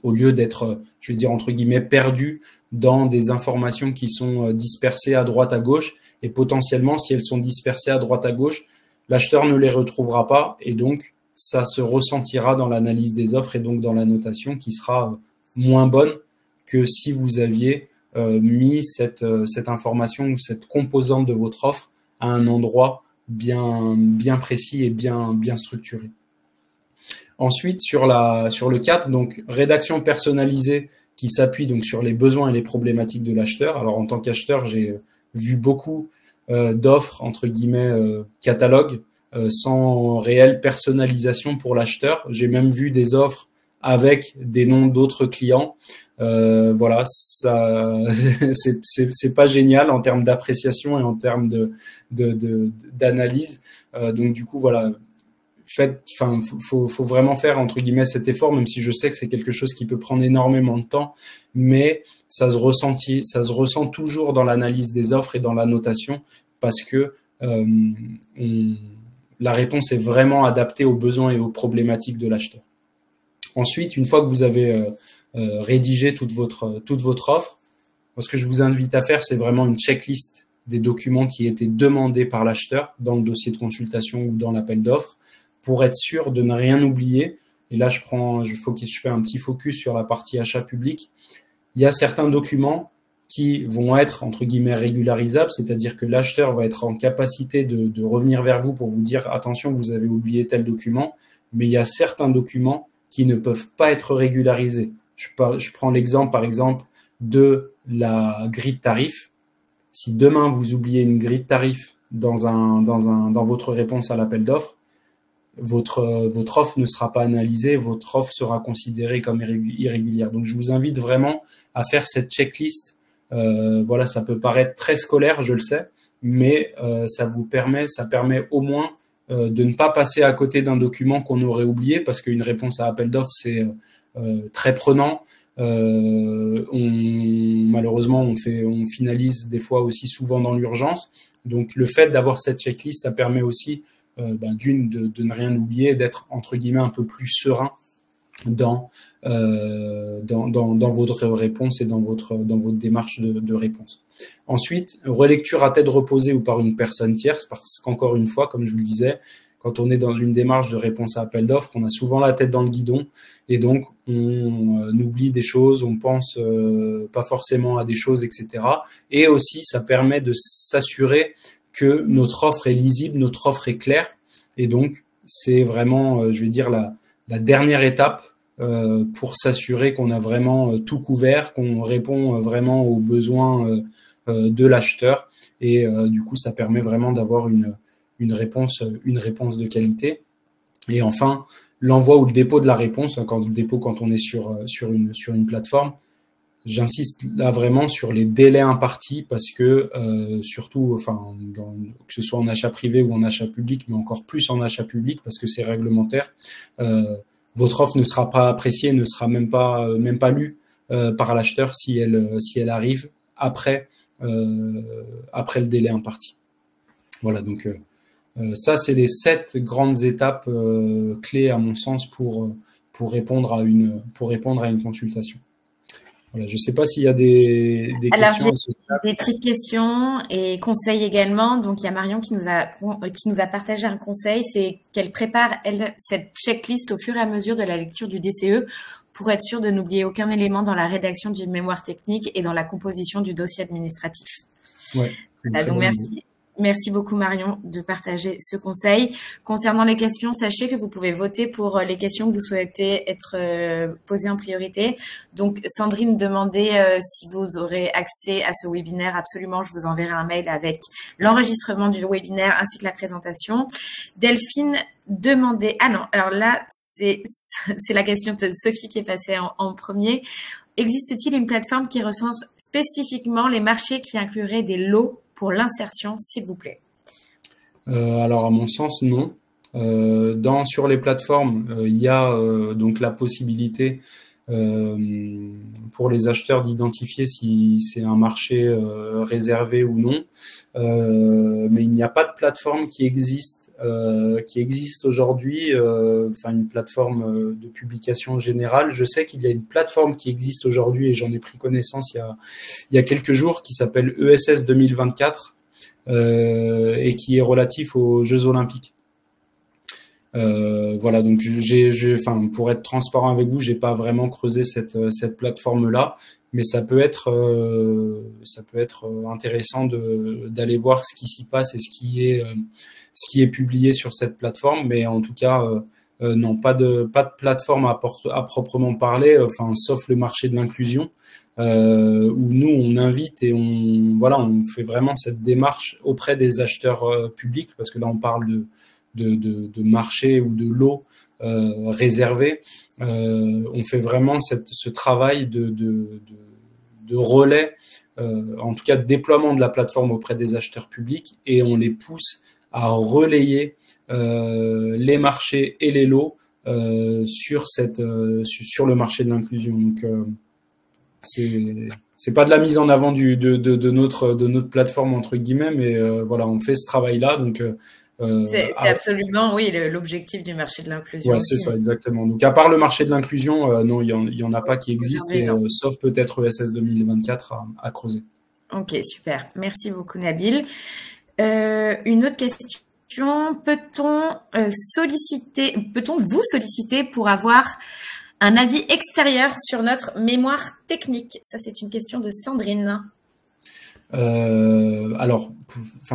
Au lieu d'être, je vais dire, entre guillemets, perdu dans des informations qui sont dispersées à droite, à gauche, et potentiellement, si elles sont dispersées à droite, à gauche, l'acheteur ne les retrouvera pas et donc ça se ressentira dans l'analyse des offres et donc dans la notation qui sera moins bonne que si vous aviez mis cette information ou cette composante de votre offre à un endroit bien précis et bien structuré. Ensuite, sur le 4, donc rédaction personnalisée qui s'appuie donc sur les besoins et les problématiques de l'acheteur. Alors en tant qu'acheteur, j'ai vu beaucoup d'offres entre guillemets catalogue sans réelle personnalisation pour l'acheteur. J'ai même vu des offres avec des noms d'autres clients. Voilà, ça, c'est pas génial en termes d'appréciation et en termes d'analyse. Donc du coup, voilà, faut vraiment faire entre guillemets cet effort, même si je sais que c'est quelque chose qui peut prendre énormément de temps, mais ça se ressent toujours dans l'analyse des offres et dans la notation, parce que la réponse est vraiment adaptée aux besoins et aux problématiques de l'acheteur. Ensuite, une fois que vous avez rédigé toute votre offre, ce que je vous invite à faire, c'est vraiment une checklist des documents qui étaient demandés par l'acheteur dans le dossier de consultation ou dans l'appel d'offres, pour être sûr de ne rien oublier. Et là, je fais un petit focus sur la partie achat public. Il y a certains documents qui vont être, entre guillemets, régularisables, c'est-à-dire que l'acheteur va être en capacité de revenir vers vous pour vous dire « Attention, vous avez oublié tel document », mais il y a certains documents qui ne peuvent pas être régularisés. Je prends l'exemple, par exemple, de la grille de tarifs. Si demain, vous oubliez une grille de tarifs dans votre réponse à l'appel d'offres, votre offre ne sera pas analysée, votre offre sera considérée comme irrégulière. Donc, je vous invite vraiment à faire cette checklist. Voilà, ça peut paraître très scolaire, je le sais, mais ça permet au moins de ne pas passer à côté d'un document qu'on aurait oublié, parce qu'une réponse à appel d'offres, c'est très prenant. Malheureusement, on finalise des fois aussi souvent dans l'urgence. Donc, le fait d'avoir cette checklist, ça permet aussi de ne rien oublier, d'être entre guillemets un peu plus serein dans votre réponse et dans votre démarche de réponse. Ensuite, relecture à tête reposée ou par une personne tierce, parce qu'encore une fois, comme je vous le disais, quand on est dans une démarche de réponse à appel d'offres, on a souvent la tête dans le guidon et donc on oublie des choses, on pense pas forcément à des choses, etc. Et aussi, ça permet de s'assurer que notre offre est lisible, notre offre est claire. Et donc, c'est vraiment, je vais dire, la dernière étape pour s'assurer qu'on a vraiment tout couvert, qu'on répond vraiment aux besoins de l'acheteur. Et du coup, ça permet vraiment d'avoir une réponse de qualité. Et enfin, l'envoi ou le dépôt de la réponse, quand on est sur une plateforme, j'insiste là vraiment sur les délais impartis parce que surtout, que ce soit en achat privé ou en achat public, mais encore plus en achat public parce que c'est réglementaire, votre offre ne sera pas appréciée, ne sera même pas lue par l'acheteur si elle arrive après le délai imparti. Voilà, donc ça, c'est les 7 grandes étapes clés, à mon sens, pour répondre à une consultation. Voilà, je ne sais pas s'il y a des questions. Alors, j'ai des petites questions et conseils également. Donc, il y a Marion qui nous a partagé un conseil, c'est qu'elle prépare, cette checklist au fur et à mesure de la lecture du DCE pour être sûre de n'oublier aucun élément dans la rédaction du mémoire technique et dans la composition du dossier administratif. Ouais, donc, merci. Merci beaucoup Marion de partager ce conseil. Concernant les questions, sachez que vous pouvez voter pour les questions que vous souhaitez être posées en priorité. Donc Sandrine demandait si vous aurez accès à ce webinaire. Absolument, je vous enverrai un mail avec l'enregistrement du webinaire ainsi que la présentation. Delphine demandait, ah non, alors là c'est la question de Sophie qui est passée en premier. Existe-t-il une plateforme qui recense spécifiquement les marchés qui incluraient des lots pour l'insertion, s'il vous plaît? Alors, à mon sens, non. Sur les plateformes, il y a donc la possibilité pour les acheteurs d'identifier si c'est un marché réservé ou non. Mais il n'y a pas de plateforme qui existe aujourd'hui, une plateforme de publication générale. Je sais qu'il y a une plateforme qui existe aujourd'hui et j'en ai pris connaissance il y a quelques jours qui s'appelle ESS 2024 et qui est relatif aux Jeux Olympiques. Voilà, donc pour être transparent avec vous, j'ai pas vraiment creusé cette plateforme-là, mais ça peut être intéressant d'aller voir ce qui s'y passe et ce qui est publié sur cette plateforme. Mais en tout cas, non, pas de plateforme à proprement parler, sauf le marché de l'inclusion, où nous on invite et on fait vraiment cette démarche auprès des acheteurs publics, parce que là on parle de marché ou de lots réservés. On fait vraiment ce travail de relais, en tout cas de déploiement de la plateforme auprès des acheteurs publics, et on les pousse à relayer les marchés et les lots sur le marché de l'inclusion. Donc c'est pas de la mise en avant de notre plateforme entre guillemets, mais voilà, on fait ce travail-là. Donc c'est absolument, oui, l'objectif du marché de l'inclusion. Ouais, c'est ça, exactement. Donc, à part le marché de l'inclusion, non, il y en a pas qui existe, sauf peut-être ESS 2024 à creuser. Ok, super. Merci beaucoup, Nabil. Une autre question. Peut-on vous solliciter pour avoir un avis extérieur sur notre mémoire technique? Ça, c'est une question de Sandrine. Alors,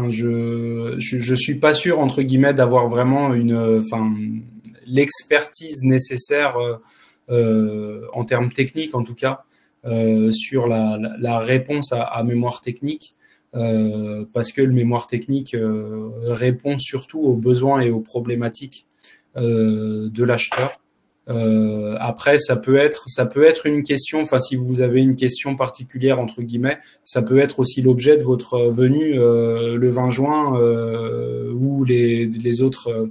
je suis pas sûr entre guillemets d'avoir vraiment l'expertise nécessaire en termes techniques, en tout cas sur la réponse à mémoire technique, parce que le mémoire technique répond surtout aux besoins et aux problématiques de l'acheteur. Après, ça peut être une question, si vous avez une question particulière entre guillemets, ça peut être aussi l'objet de votre venue le 20 juin ou les autres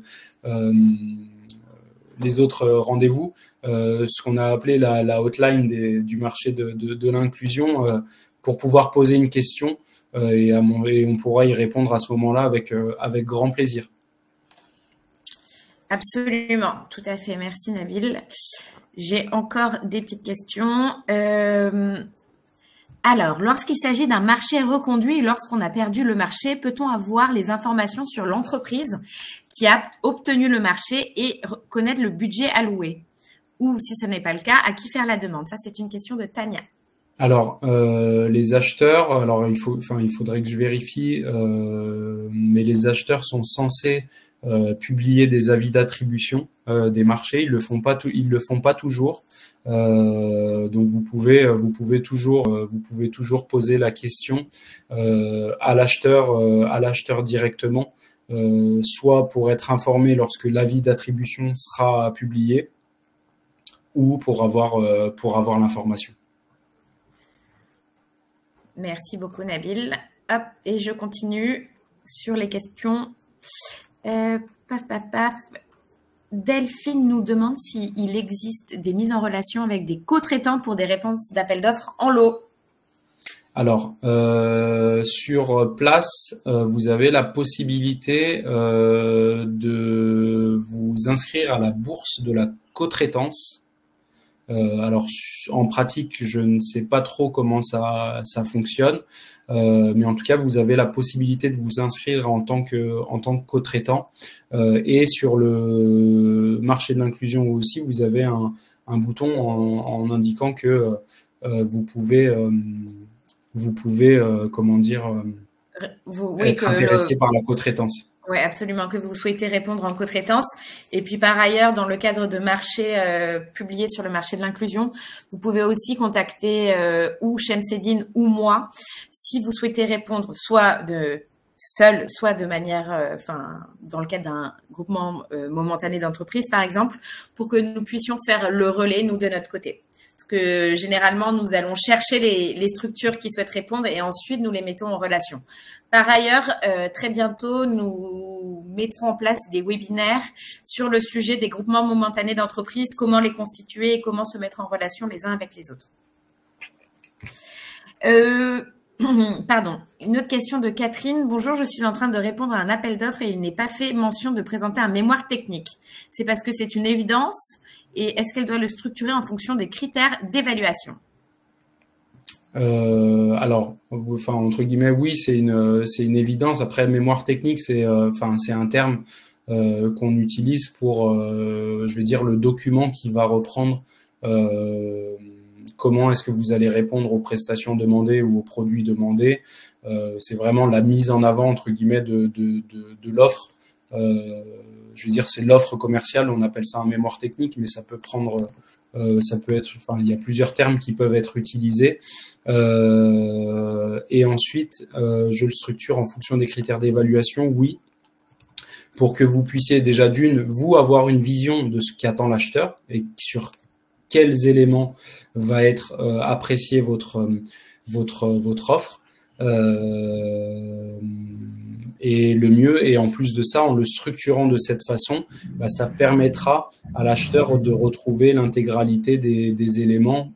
rendez-vous, ce qu'on a appelé la hotline du marché de l'inclusion, pour pouvoir poser une question et on pourra y répondre à ce moment-là avec grand plaisir. Absolument, tout à fait. Merci Nabil. J'ai encore des petites questions. Alors, lorsqu'il s'agit d'un marché reconduit et lorsqu'on a perdu le marché, peut-on avoir les informations sur l'entreprise qui a obtenu le marché et connaître le budget alloué? Ou, si ce n'est pas le cas, à qui faire la demande? Ça, c'est une question de Tania. Alors, les acheteurs, alors il faudrait que je vérifie, mais les acheteurs sont censés publier des avis d'attribution des marchés. Ils le font pas toujours. Donc vous pouvez toujours poser la question à l'acheteur directement, soit pour être informé lorsque l'avis d'attribution sera publié, ou pour avoir l'information. Merci beaucoup, Nabil. Hop, et je continue sur les questions. Paf. Delphine nous demande s'il existe des mises en relation avec des co-traitants pour des réponses d'appel d'offres en lot. Alors, sur place, vous avez la possibilité de vous inscrire à la bourse de la co-traitance. Alors, en pratique, je ne sais pas trop comment ça fonctionne, mais en tout cas, vous avez la possibilité de vous inscrire en tant que co-traitant. Et sur le marché de l'inclusion aussi, vous avez un bouton en indiquant que vous pouvez être intéressé par la co-traitance. Oui, absolument, que vous souhaitez répondre en co-traitance. Et puis par ailleurs, dans le cadre de marchés publiés sur le marché de l'inclusion, vous pouvez aussi contacter ou Shamseddine ou moi si vous souhaitez répondre soit de seul, soit de manière, dans le cadre d'un groupement momentané d'entreprise, par exemple, pour que nous puissions faire le relais, nous, de notre côté. Parce que généralement, nous allons chercher les structures qui souhaitent répondre et ensuite, nous les mettons en relation. Par ailleurs, très bientôt, nous mettrons en place des webinaires sur le sujet des groupements momentanés d'entreprise, comment les constituer et comment se mettre en relation les uns avec les autres. Pardon, une autre question de Catherine. Bonjour, je suis en train de répondre à un appel d'offres et il n'est pas fait mention de présenter un mémoire technique. C'est parce que c'est une évidence et est-ce qu'elle doit le structurer en fonction des critères d'évaluation? Alors, entre guillemets, oui, c'est une évidence. Après, mémoire technique, c'est un terme qu'on utilise pour, je vais dire, le document qui va reprendre comment est-ce que vous allez répondre aux prestations demandées ou aux produits demandés. C'est vraiment la mise en avant, entre guillemets, de l'offre. Je veux dire, c'est l'offre commerciale, on appelle ça un mémoire technique, mais ça peut prendre, il y a plusieurs termes qui peuvent être utilisés. Et ensuite, je le structure en fonction des critères d'évaluation, oui, pour que vous puissiez déjà vous avoir une vision de ce qu'attend l'acheteur et sur quels éléments va être apprécié votre offre. Et le mieux, et en plus de ça, en le structurant de cette façon, ça permettra à l'acheteur de retrouver l'intégralité des éléments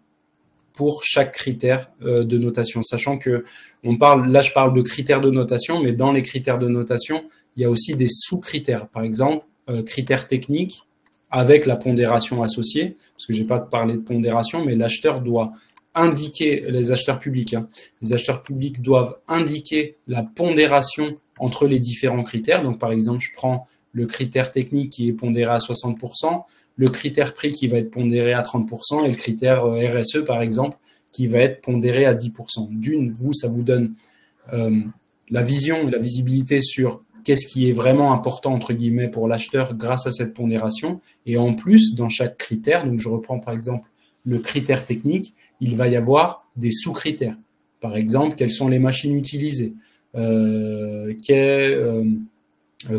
pour chaque critère de notation. Sachant que là je parle de critères de notation, mais dans les critères de notation, il y a aussi des sous-critères. Par exemple, critères techniques avec la pondération associée, parce que je n'ai pas parlé de pondération, mais l'acheteur doit indiquer, les acheteurs publics, les acheteurs publics doivent indiquer la pondération entre les différents critères. Donc, par exemple, je prends le critère technique qui est pondéré à 60%, le critère prix qui va être pondéré à 30% et le critère RSE, par exemple, qui va être pondéré à 10%. Ça vous donne la vision, la visibilité sur qu'est-ce qui est vraiment important, entre guillemets, pour l'acheteur grâce à cette pondération. Et en plus, dans chaque critère, donc je reprends par exemple le critère technique, il va y avoir des sous-critères. Par exemple, quelles sont les machines utilisées,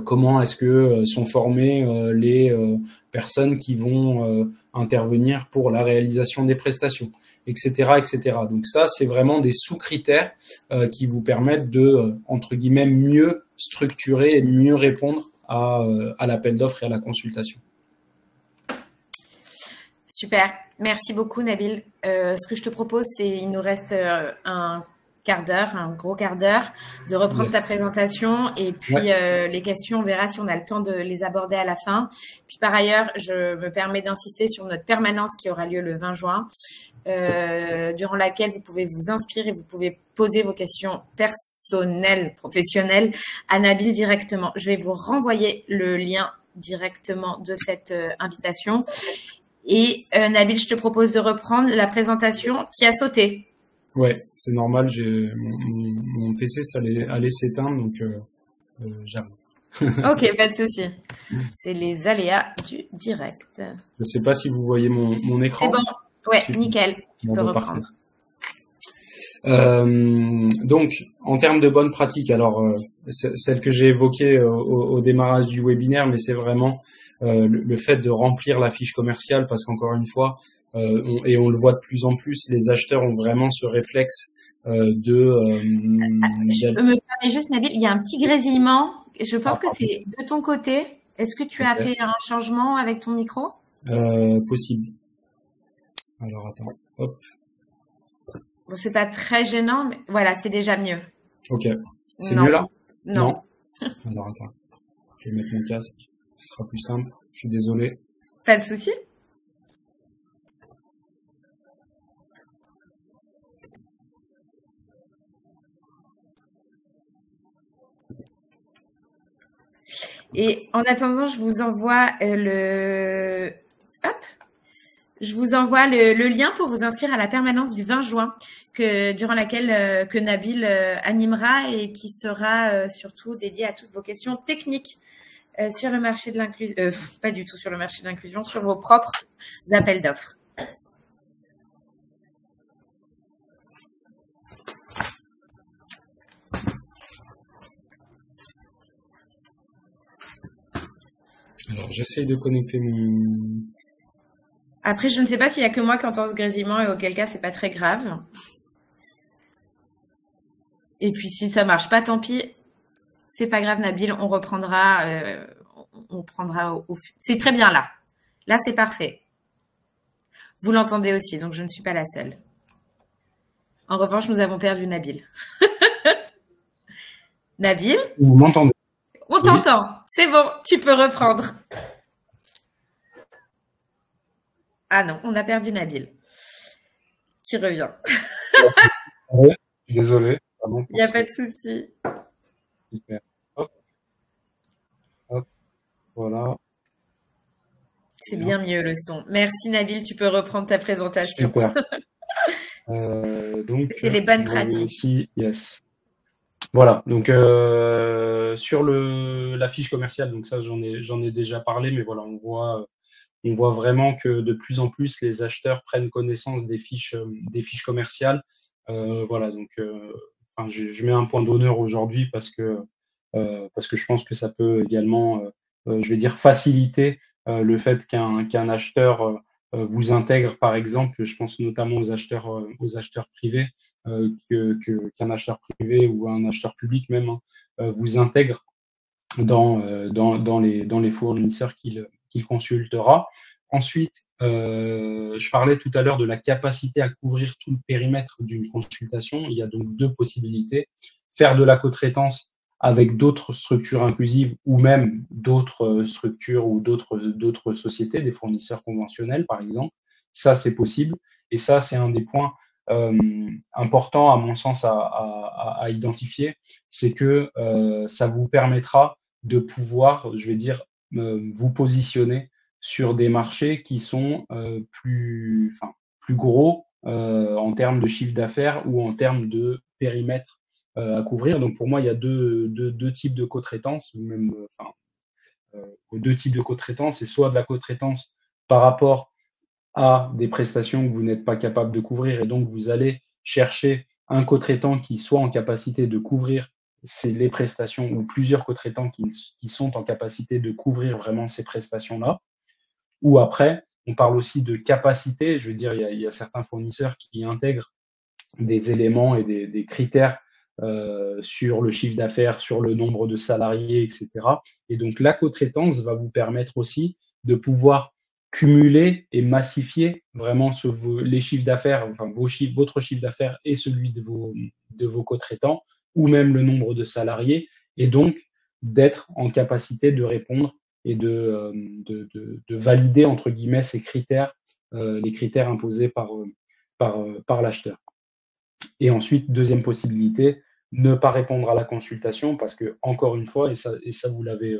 comment est-ce que sont formées les personnes qui vont intervenir pour la réalisation des prestations, etc., etc. Donc ça, c'est vraiment des sous-critères qui vous permettent de, entre guillemets, mieux structurer et mieux répondre à l'appel d'offres et à la consultation. Super, merci beaucoup Nabil. Ce que je te propose, c'est il nous reste quart d'heure, un gros quart d'heure, de reprendre ta présentation et puis les questions, on verra si on a le temps de les aborder à la fin. Puis par ailleurs, je me permets d'insister sur notre permanence qui aura lieu le 20 juin, durant laquelle vous pouvez vous inscrire et vous pouvez poser vos questions personnelles, professionnelles à Nabil directement. Je vais vous renvoyer le lien directement de cette invitation. Et Nabil, je te propose de reprendre la présentation qui a sauté. Ouais, c'est normal, mon PC ça allait s'éteindre, donc j'arrive. Ok, pas de souci. C'est les aléas du direct. Je ne sais pas si vous voyez mon écran. C'est bon, ouais, nickel, tu peux reprendre. Donc, en termes de bonnes pratiques, alors celle que j'ai évoquée au démarrage du webinaire, mais c'est vraiment le fait de remplir la fiche commerciale, parce qu'encore une fois, et on le voit de plus en plus, les acheteurs ont vraiment ce réflexe Je me permets juste, Nabil, il y a un petit grésillement. Je pense que c'est de ton côté. Est-ce que tu as fait un changement avec ton micro? Possible. Alors, attends, hop. Bon, c'est pas très gênant, mais voilà, c'est déjà mieux. Ok. C'est mieux là? Non. Alors, attends. Je vais mettre mon casque. Ce sera plus simple. Je suis désolé. Pas de souci. Et en attendant, je vous envoie le lien pour vous inscrire à la permanence du 20 juin, durant laquelle que Nabil animera et qui sera surtout dédiée à toutes vos questions techniques sur le marché de l'inclusion, pas du tout sur le marché de l'inclusion, sur vos propres appels d'offres. Alors, j'essaye de connecter mon... Après, je ne sais pas s'il n'y a que moi qui entends ce grésillement et auquel cas, c'est pas très grave. Et puis, si ça marche pas, tant pis. C'est pas grave, Nabil. On reprendra. On prendra C'est très bien là. Là, c'est parfait. Vous l'entendez aussi, donc je ne suis pas la seule. En revanche, nous avons perdu Nabil. Nabil? Vous m'entendez? On t'entend. C'est bon, tu peux reprendre. Ah non, on a perdu Nabil. Qui revient. Ouais, désolé. Il n'y a pas de souci. Super. Hop. Hop. Voilà. C'est bien mieux le son. Merci Nabil, tu peux reprendre ta présentation. Super. Donc, c'était les bonnes pratiques. Ici, yes. Voilà, donc sur la fiche commerciale, donc ça j'en ai déjà parlé, mais voilà, on voit vraiment que de plus en plus les acheteurs prennent connaissance des fiches commerciales. Voilà, donc je mets un point d'honneur aujourd'hui parce que je pense que ça peut également, je vais dire, faciliter le fait qu'un acheteur vous intègre, par exemple. Je pense notamment aux acheteurs privés. Qu'un acheteur privé ou un acheteur public même vous intègre dans les fournisseurs qu'il consultera. Ensuite, je parlais tout à l'heure de la capacité à couvrir tout le périmètre d'une consultation. Il y a donc deux possibilités. Faire de la co-traitance avec d'autres structures inclusives ou même d'autres structures ou d'autres sociétés, des fournisseurs conventionnels par exemple. Ça, c'est possible. Et ça, c'est un des points important à mon sens à identifier, c'est que ça vous permettra de pouvoir, je vais dire, vous positionner sur des marchés qui sont plus gros en termes de chiffre d'affaires ou en termes de périmètre à couvrir. Donc pour moi, il y a deux types de co-traitance, même deux types de co-traitance, c'est soit de la co-traitance par rapport à des prestations que vous n'êtes pas capable de couvrir et donc vous allez chercher un co-traitant qui soit en capacité de couvrir les prestations ou plusieurs co-traitants qui sont en capacité de couvrir vraiment ces prestations-là. Ou après, on parle aussi de capacité. Je veux dire, il y a certains fournisseurs qui intègrent des éléments et des critères sur le chiffre d'affaires, sur le nombre de salariés, etc. Et donc, la co-traitance va vous permettre aussi de pouvoir cumuler et massifier vraiment les chiffres d'affaires, enfin votre chiffre d'affaires et celui de vos co-traitants, ou même le nombre de salariés, et donc d'être en capacité de répondre et de valider, entre guillemets, ces critères, les critères imposés par l'acheteur. Et ensuite, deuxième possibilité, ne pas répondre à la consultation parce que, encore une fois, et ça vous l'avez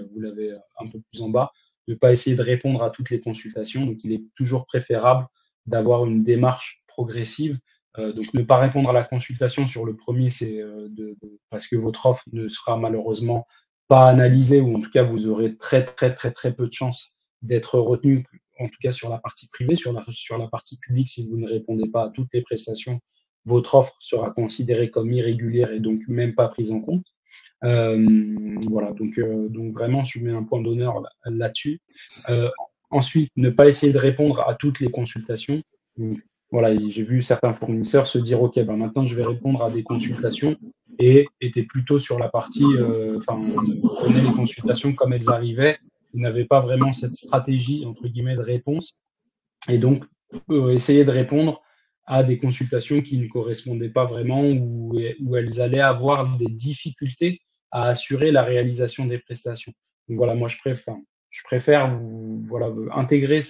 un peu plus en bas, ne pas essayer de répondre à toutes les consultations. Donc, il est toujours préférable d'avoir une démarche progressive. Donc, ne pas répondre à la consultation sur le premier, c'est parce que votre offre ne sera malheureusement pas analysée, ou en tout cas, vous aurez très peu de chances d'être retenu, en tout cas sur la partie privée. Sur la partie publique, si vous ne répondez pas à toutes les prestations, votre offre sera considérée comme irrégulière et donc même pas prise en compte. Voilà, donc vraiment, je mets un point d'honneur là-dessus. Ensuite, ne pas essayer de répondre à toutes les consultations. Donc, voilà, j'ai vu certains fournisseurs se dire, OK, ben maintenant, je vais répondre à des consultations, et étaient plutôt sur la partie, prenez les consultations comme elles arrivaient. Ils n'avaient pas vraiment cette stratégie, entre guillemets, de réponse. Et donc, essayer de répondre à des consultations qui ne correspondaient pas vraiment, où elles allaient avoir des difficultés à assurer la réalisation des prestations. Donc voilà, moi je préfère voilà, intégrer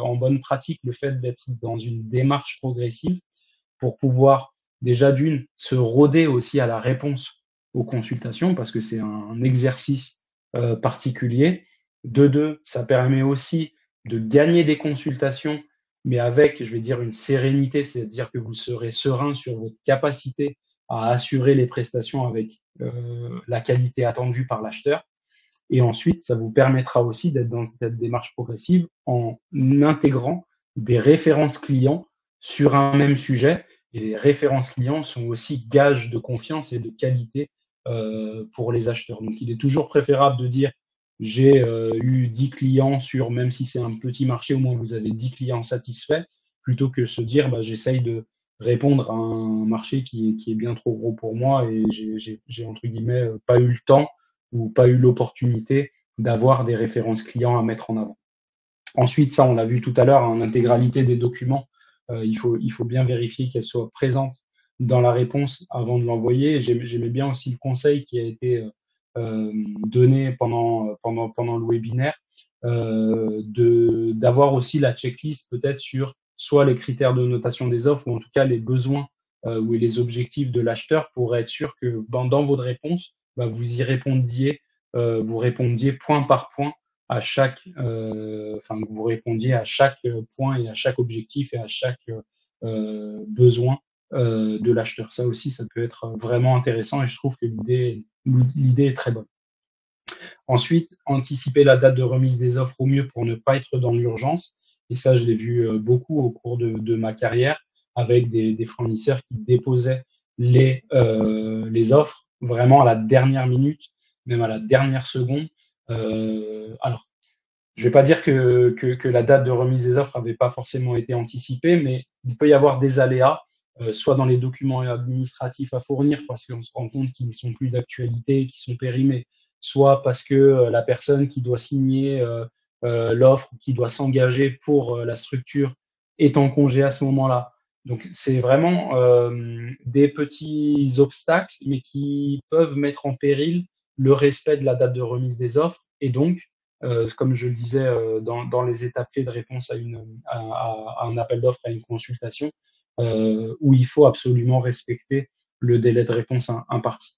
en bonne pratique le fait d'être dans une démarche progressive pour pouvoir déjà d'une se roder aussi à la réponse aux consultations, parce que c'est un exercice particulier. De deux, ça permet aussi de gagner des consultations, mais avec, je vais dire, une sérénité, c'est-à-dire que vous serez serein sur votre capacité à assurer les prestations avec la qualité attendue par l'acheteur. Et ensuite, ça vous permettra aussi d'être dans cette démarche progressive en intégrant des références clients sur un même sujet. Et les références clients sont aussi gages de confiance et de qualité pour les acheteurs. Donc, il est toujours préférable de dire j'ai eu 10 clients sur, même si c'est un petit marché, au moins vous avez 10 clients satisfaits, plutôt que se dire j'essaye de répondre à un marché qui est bien trop gros pour moi et j'ai entre guillemets pas eu le temps ou pas eu l'opportunité d'avoir des références clients à mettre en avant. Ensuite, ça, on l'a vu tout à l'heure, en intégralité des documents, il faut bien vérifier qu'elles soient présentes dans la réponse avant de l'envoyer. J'aimais bien aussi le conseil qui a été donné pendant le webinaire, d'avoir aussi la checklist peut-être sur soit les critères de notation des offres, ou en tout cas les besoins ou les objectifs de l'acheteur, pour être sûr que dans votre réponse, vous y répondiez, vous répondiez point par point à chaque, que vous répondiez à chaque point et à chaque objectif et à chaque besoin de l'acheteur. Ça aussi, ça peut être vraiment intéressant, et je trouve que l'idée est très bonne. Ensuite, anticiper la date de remise des offres au mieux pour ne pas être dans l'urgence. Et ça, je l'ai vu beaucoup au cours de ma carrière, avec des fournisseurs qui déposaient les offres vraiment à la dernière minute, même à la dernière seconde. Alors, je ne vais pas dire que la date de remise des offres n'avait pas forcément été anticipée, mais il peut y avoir des aléas, soit dans les documents administratifs à fournir parce qu'on se rend compte qu'ils ne sont plus d'actualité, qu'ils sont périmés, soit parce que la personne qui doit signer l'offre, qui doit s'engager pour la structure, est en congé à ce moment-là. Donc, c'est vraiment des petits obstacles, mais qui peuvent mettre en péril le respect de la date de remise des offres. Et donc, comme je le disais dans les étapes clés de réponse à un appel d'offres, à une consultation, où il faut absolument respecter le délai de réponse imparti.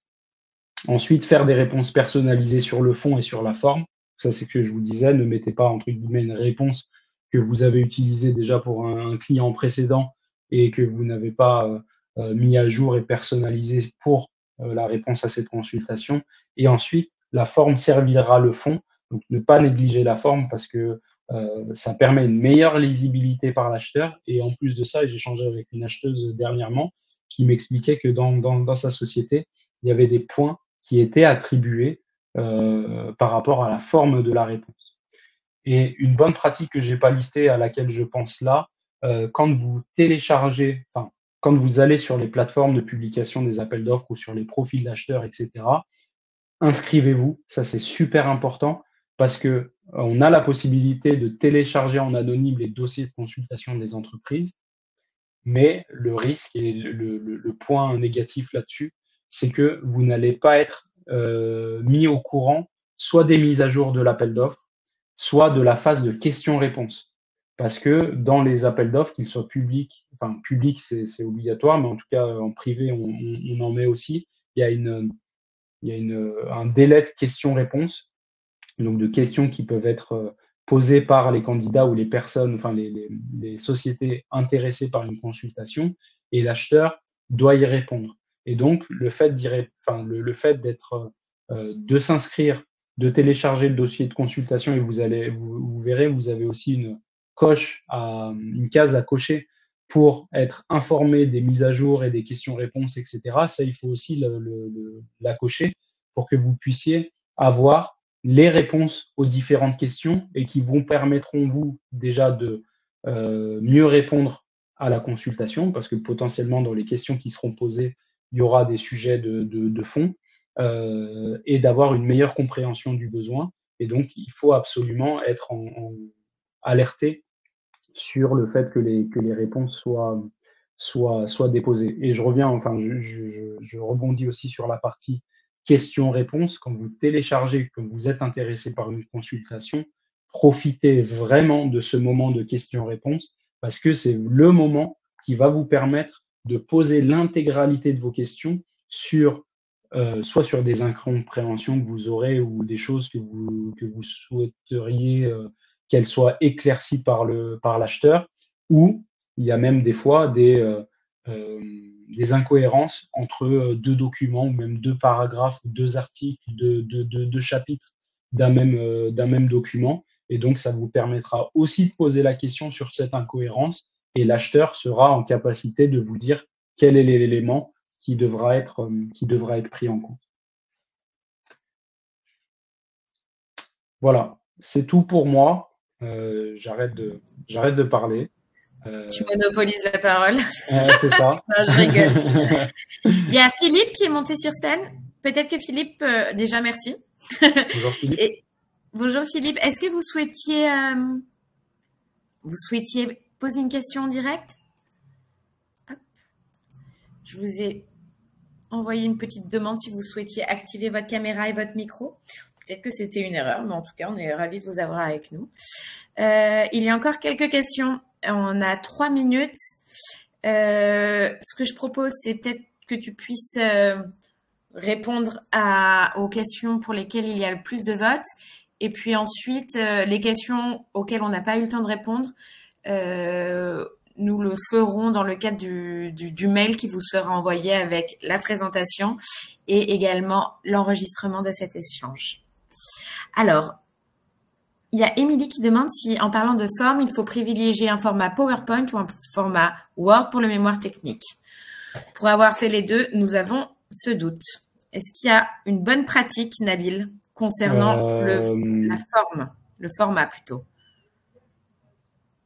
Ensuite, faire des réponses personnalisées sur le fond et sur la forme. Ça, c'est ce que je vous disais, ne mettez pas entre guillemets une réponse que vous avez utilisée déjà pour un client précédent et que vous n'avez pas mis à jour et personnalisé pour la réponse à cette consultation. Et ensuite, la forme servira le fond. Donc, ne pas négliger la forme, parce que ça permet une meilleure lisibilité par l'acheteur. Et en plus de ça, j'ai échangé avec une acheteuse dernièrement qui m'expliquait que dans sa société, il y avait des points qui étaient attribués par rapport à la forme de la réponse. Et une bonne pratique que je n'ai pas listée, à laquelle je pense là, quand vous téléchargez, quand vous allez sur les plateformes de publication des appels d'offres ou sur les profils d'acheteurs, etc., inscrivez-vous. Ça, c'est super important, parce que on a la possibilité de télécharger en anonyme les dossiers de consultation des entreprises, mais le risque et le point négatif là-dessus, c'est que vous n'allez pas être mis au courant soit des mises à jour de l'appel d'offres, soit de la phase de questions-réponses. Parce que dans les appels d'offres, qu'ils soient publics, enfin public c'est obligatoire, mais en tout cas en privé on en met aussi, il y a un délai de questions-réponses, donc de questions qui peuvent être posées par les candidats ou les personnes, enfin les sociétés intéressées par une consultation, et l'acheteur doit y répondre. Et donc le fait d'être, de s'inscrire, de télécharger le dossier de consultation, et vous verrez, vous avez aussi une case à cocher pour être informé des mises à jour et des questions-réponses, etc. Ça, il faut aussi la cocher pour que vous puissiez avoir les réponses aux différentes questions et qui vous permettront, vous, déjà de mieux répondre à la consultation, parce que potentiellement, dans les questions qui seront posées, il y aura des sujets de fond, et d'avoir une meilleure compréhension du besoin. Et donc, il faut absolument être alerté sur le fait que les réponses soient déposées. Et je rebondis aussi sur la partie questions-réponses. Quand vous téléchargez, quand vous êtes intéressé par une consultation, profitez vraiment de ce moment de questions-réponses, parce que c'est le moment qui va vous permettre de poser l'intégralité de vos questions soit sur des incompréhensions que vous aurez ou des choses que vous souhaiteriez qu'elles soient éclaircies par l'acheteur, ou il y a même des fois des incohérences entre deux documents ou même deux paragraphes, deux articles, deux chapitres d'un même document. Et donc, ça vous permettra aussi de poser la question sur cette incohérence, et l'acheteur sera en capacité de vous dire quel est l'élément qui devra être pris en compte. Voilà, c'est tout pour moi. J'arrête de parler. Tu monopolises la parole. C'est ça. Non, je rigole. Il y a Philippe qui est monté sur scène. Peut-être que Philippe, déjà merci. Bonjour Philippe. Bonjour Philippe. Est-ce que vous souhaitiez poser une question en direct? Hop. Je vous ai envoyé une petite demande si vous souhaitiez activer votre caméra et votre micro. Peut-être que c'était une erreur, mais en tout cas, on est ravis de vous avoir avec nous. Il y a encore quelques questions. On a 3 minutes. Ce que je propose, c'est peut-être que tu puisses répondre aux questions pour lesquelles il y a le plus de votes. Et puis ensuite, les questions auxquelles on n'a pas eu le temps de répondre, nous le ferons dans le cadre du mail qui vous sera envoyé avec la présentation et également l'enregistrement de cet échange. Alors, il y a Émilie qui demande si, en parlant de forme, il faut privilégier un format PowerPoint ou un format Word pour le mémoire technique. Pour avoir fait les deux, nous avons ce doute. Est-ce qu'il y a une bonne pratique, Nabil, concernant la forme, le format plutôt?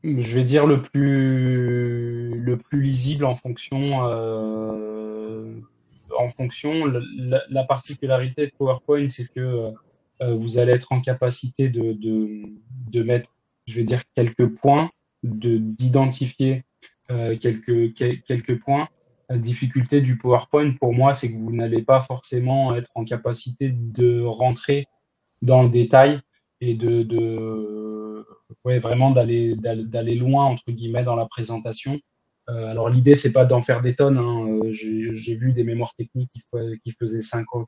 Je vais dire le plus lisible en fonction. La particularité de PowerPoint, c'est que vous allez être en capacité de mettre, je vais dire, quelques points, d'identifier quelques points. La difficulté du PowerPoint, pour moi, c'est que vous n'allez pas forcément être en capacité de rentrer dans le détail et vraiment d'aller loin, entre guillemets, dans la présentation. Alors l'idée, c'est pas d'en faire des tonnes, hein. J'ai vu des mémoires techniques qui faisaient 50,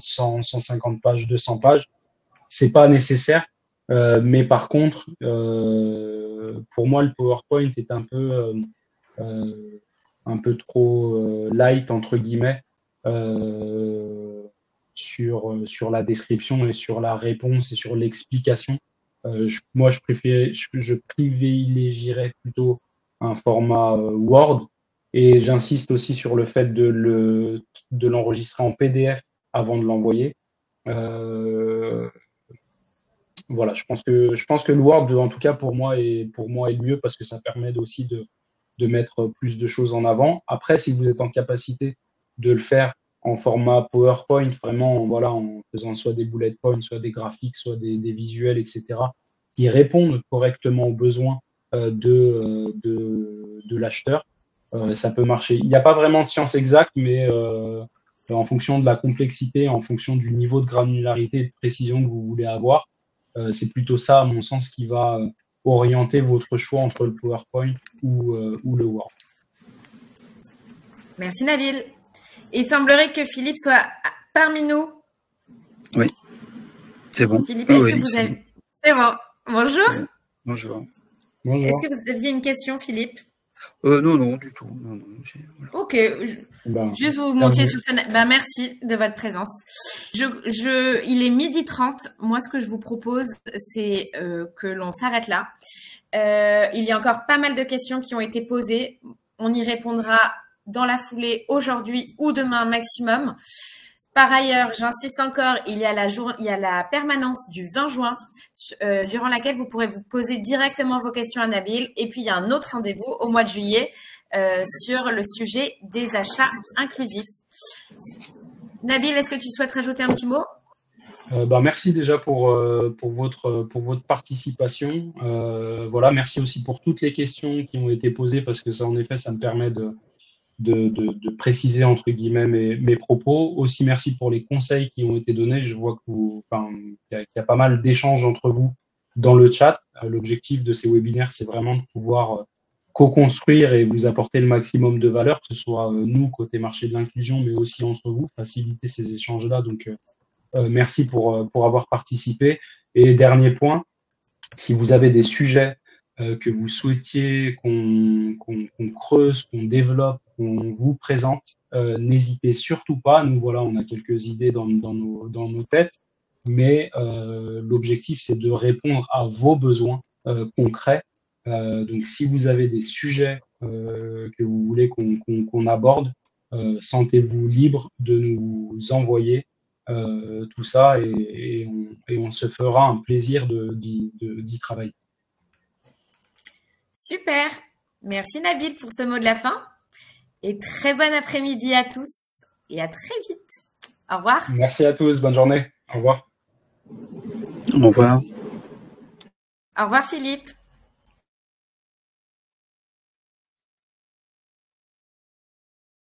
100, 150 pages, 200 pages. C'est pas nécessaire. Mais par contre, pour moi, le PowerPoint est un peu trop light, entre guillemets, sur la description et sur la réponse et sur l'explication. Moi, je privilégierais plutôt un format Word, et j'insiste aussi sur le fait de l'enregistrer en PDF avant de l'envoyer. Voilà, je pense que le Word, en tout cas pour moi, est le mieux, parce que ça permet aussi de mettre plus de choses en avant. Après, si vous êtes en capacité de le faire en format PowerPoint, vraiment voilà, en faisant soit des bullet points, soit des graphiques, soit des visuels, etc., qui répondent correctement aux besoins de l'acheteur. Ça peut marcher. Il n'y a pas vraiment de science exacte, mais en fonction de la complexité, en fonction du niveau de granularité et de précision que vous voulez avoir, c'est plutôt ça, à mon sens, qui va orienter votre choix entre le PowerPoint ou le Word. Merci Nabil. Il semblerait que Philippe soit parmi nous. Oui, c'est bon. Philippe, est-ce que vous avez... C'est bon. Bonjour. Bonjour. Bonjour. Est-ce que vous aviez une question, Philippe? Non, du tout. Non, voilà. Ok. Juste vous montiez sur scène. Merci de votre présence. Il est 12h30. Moi, ce que je vous propose, c'est que l'on s'arrête là. Il y a encore pas mal de questions qui ont été posées. On y répondra dans la foulée aujourd'hui ou demain maximum. Par ailleurs, j'insiste encore, il y a la permanence du 20 juin durant laquelle vous pourrez vous poser directement vos questions à Nabil. Et puis, il y a un autre rendez-vous au mois de juillet sur le sujet des achats inclusifs. Nabil, est-ce que tu souhaites rajouter un petit mot? Merci déjà pour votre participation. Voilà, merci aussi pour toutes les questions qui ont été posées parce que ça, en effet, ça me permet de préciser entre guillemets mes propos. Aussi, merci pour les conseils qui ont été donnés. Je vois qu'il y a pas mal d'échanges entre vous dans le chat. L'objectif de ces webinaires, c'est vraiment de pouvoir co-construire et vous apporter le maximum de valeur, que ce soit nous, côté marché de l'inclusion, mais aussi entre vous, faciliter ces échanges-là. Donc, merci pour avoir participé. Et dernier point, si vous avez des sujets que vous souhaitiez qu'on creuse, qu'on développe, qu'on vous présente, n'hésitez surtout pas. Nous, voilà, on a quelques idées dans nos têtes, mais l'objectif, c'est de répondre à vos besoins concrets. Donc, si vous avez des sujets que vous voulez qu'on aborde, sentez-vous libre de nous envoyer tout ça et on se fera un plaisir d'y travailler. Super. Merci Nabil pour ce mot de la fin. Et très bon après-midi à tous et à très vite. Au revoir. Merci à tous. Bonne journée. Au revoir. Au revoir. Au revoir Philippe.